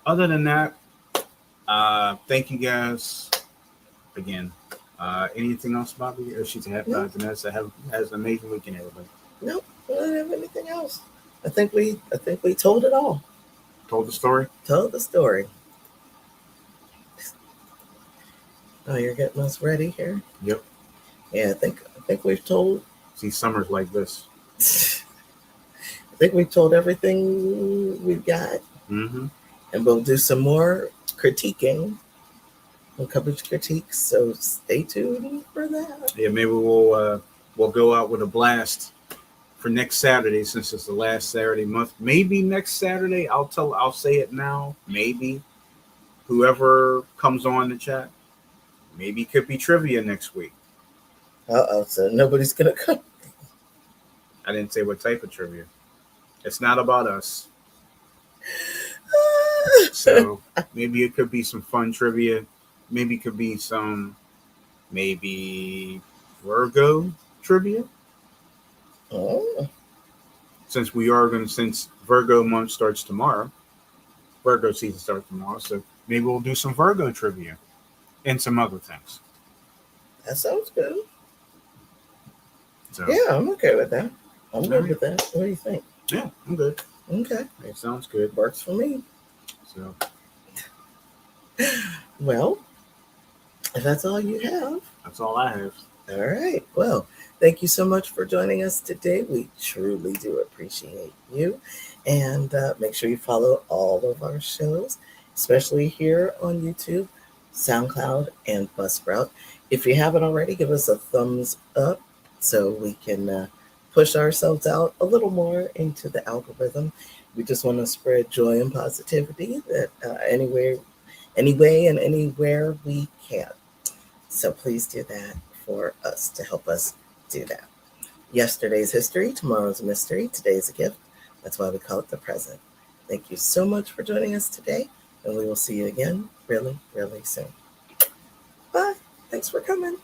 other than that, thank you guys again. Anything else, Bobby? Or she's happy No. Vanessa has an amazing weekend, everybody. Nope, I don't have anything else. I think we told it all. Told the story. Told the story. Oh, you're getting us ready here. Yep. Yeah, I think we've told. See, summer's like this. I think we've told everything we've got, Mm-hmm. and we'll do some more critiquing. We'll cover critiques, so stay tuned for that. Yeah, maybe we'll go out with a blast for next Saturday, since it's the last Saturday month. Maybe next Saturday. I'll say it now. Maybe whoever comes on the chat. Maybe it could be trivia next week. So nobody's gonna come. I didn't say what type of trivia. It's not about us. So maybe it could be some fun trivia. Maybe it could be some Virgo trivia. Oh. Since Virgo month starts tomorrow. Virgo season starts tomorrow. So maybe we'll do some Virgo trivia and some other things. That sounds good. So yeah, I'm okay with that. I'm good with that. What do you think? Yeah, I'm good. Okay. It sounds good. Works for me. So well, if that's all you have. That's all I have. All right. Well, thank you so much for joining us today. We truly do appreciate you. And make sure you follow all of our shows, especially here on YouTube, SoundCloud, and Buzzsprout. If you haven't already, give us a thumbs up so we can push ourselves out a little more into the algorithm. We just want to spread joy and positivity that anyway and anywhere we can. So please do that for us to help us do that. Yesterday's history, tomorrow's mystery, today's a gift. That's why we call it the present. Thank you so much for joining us today, and we will see you again really, really soon. Bye. Thanks for coming.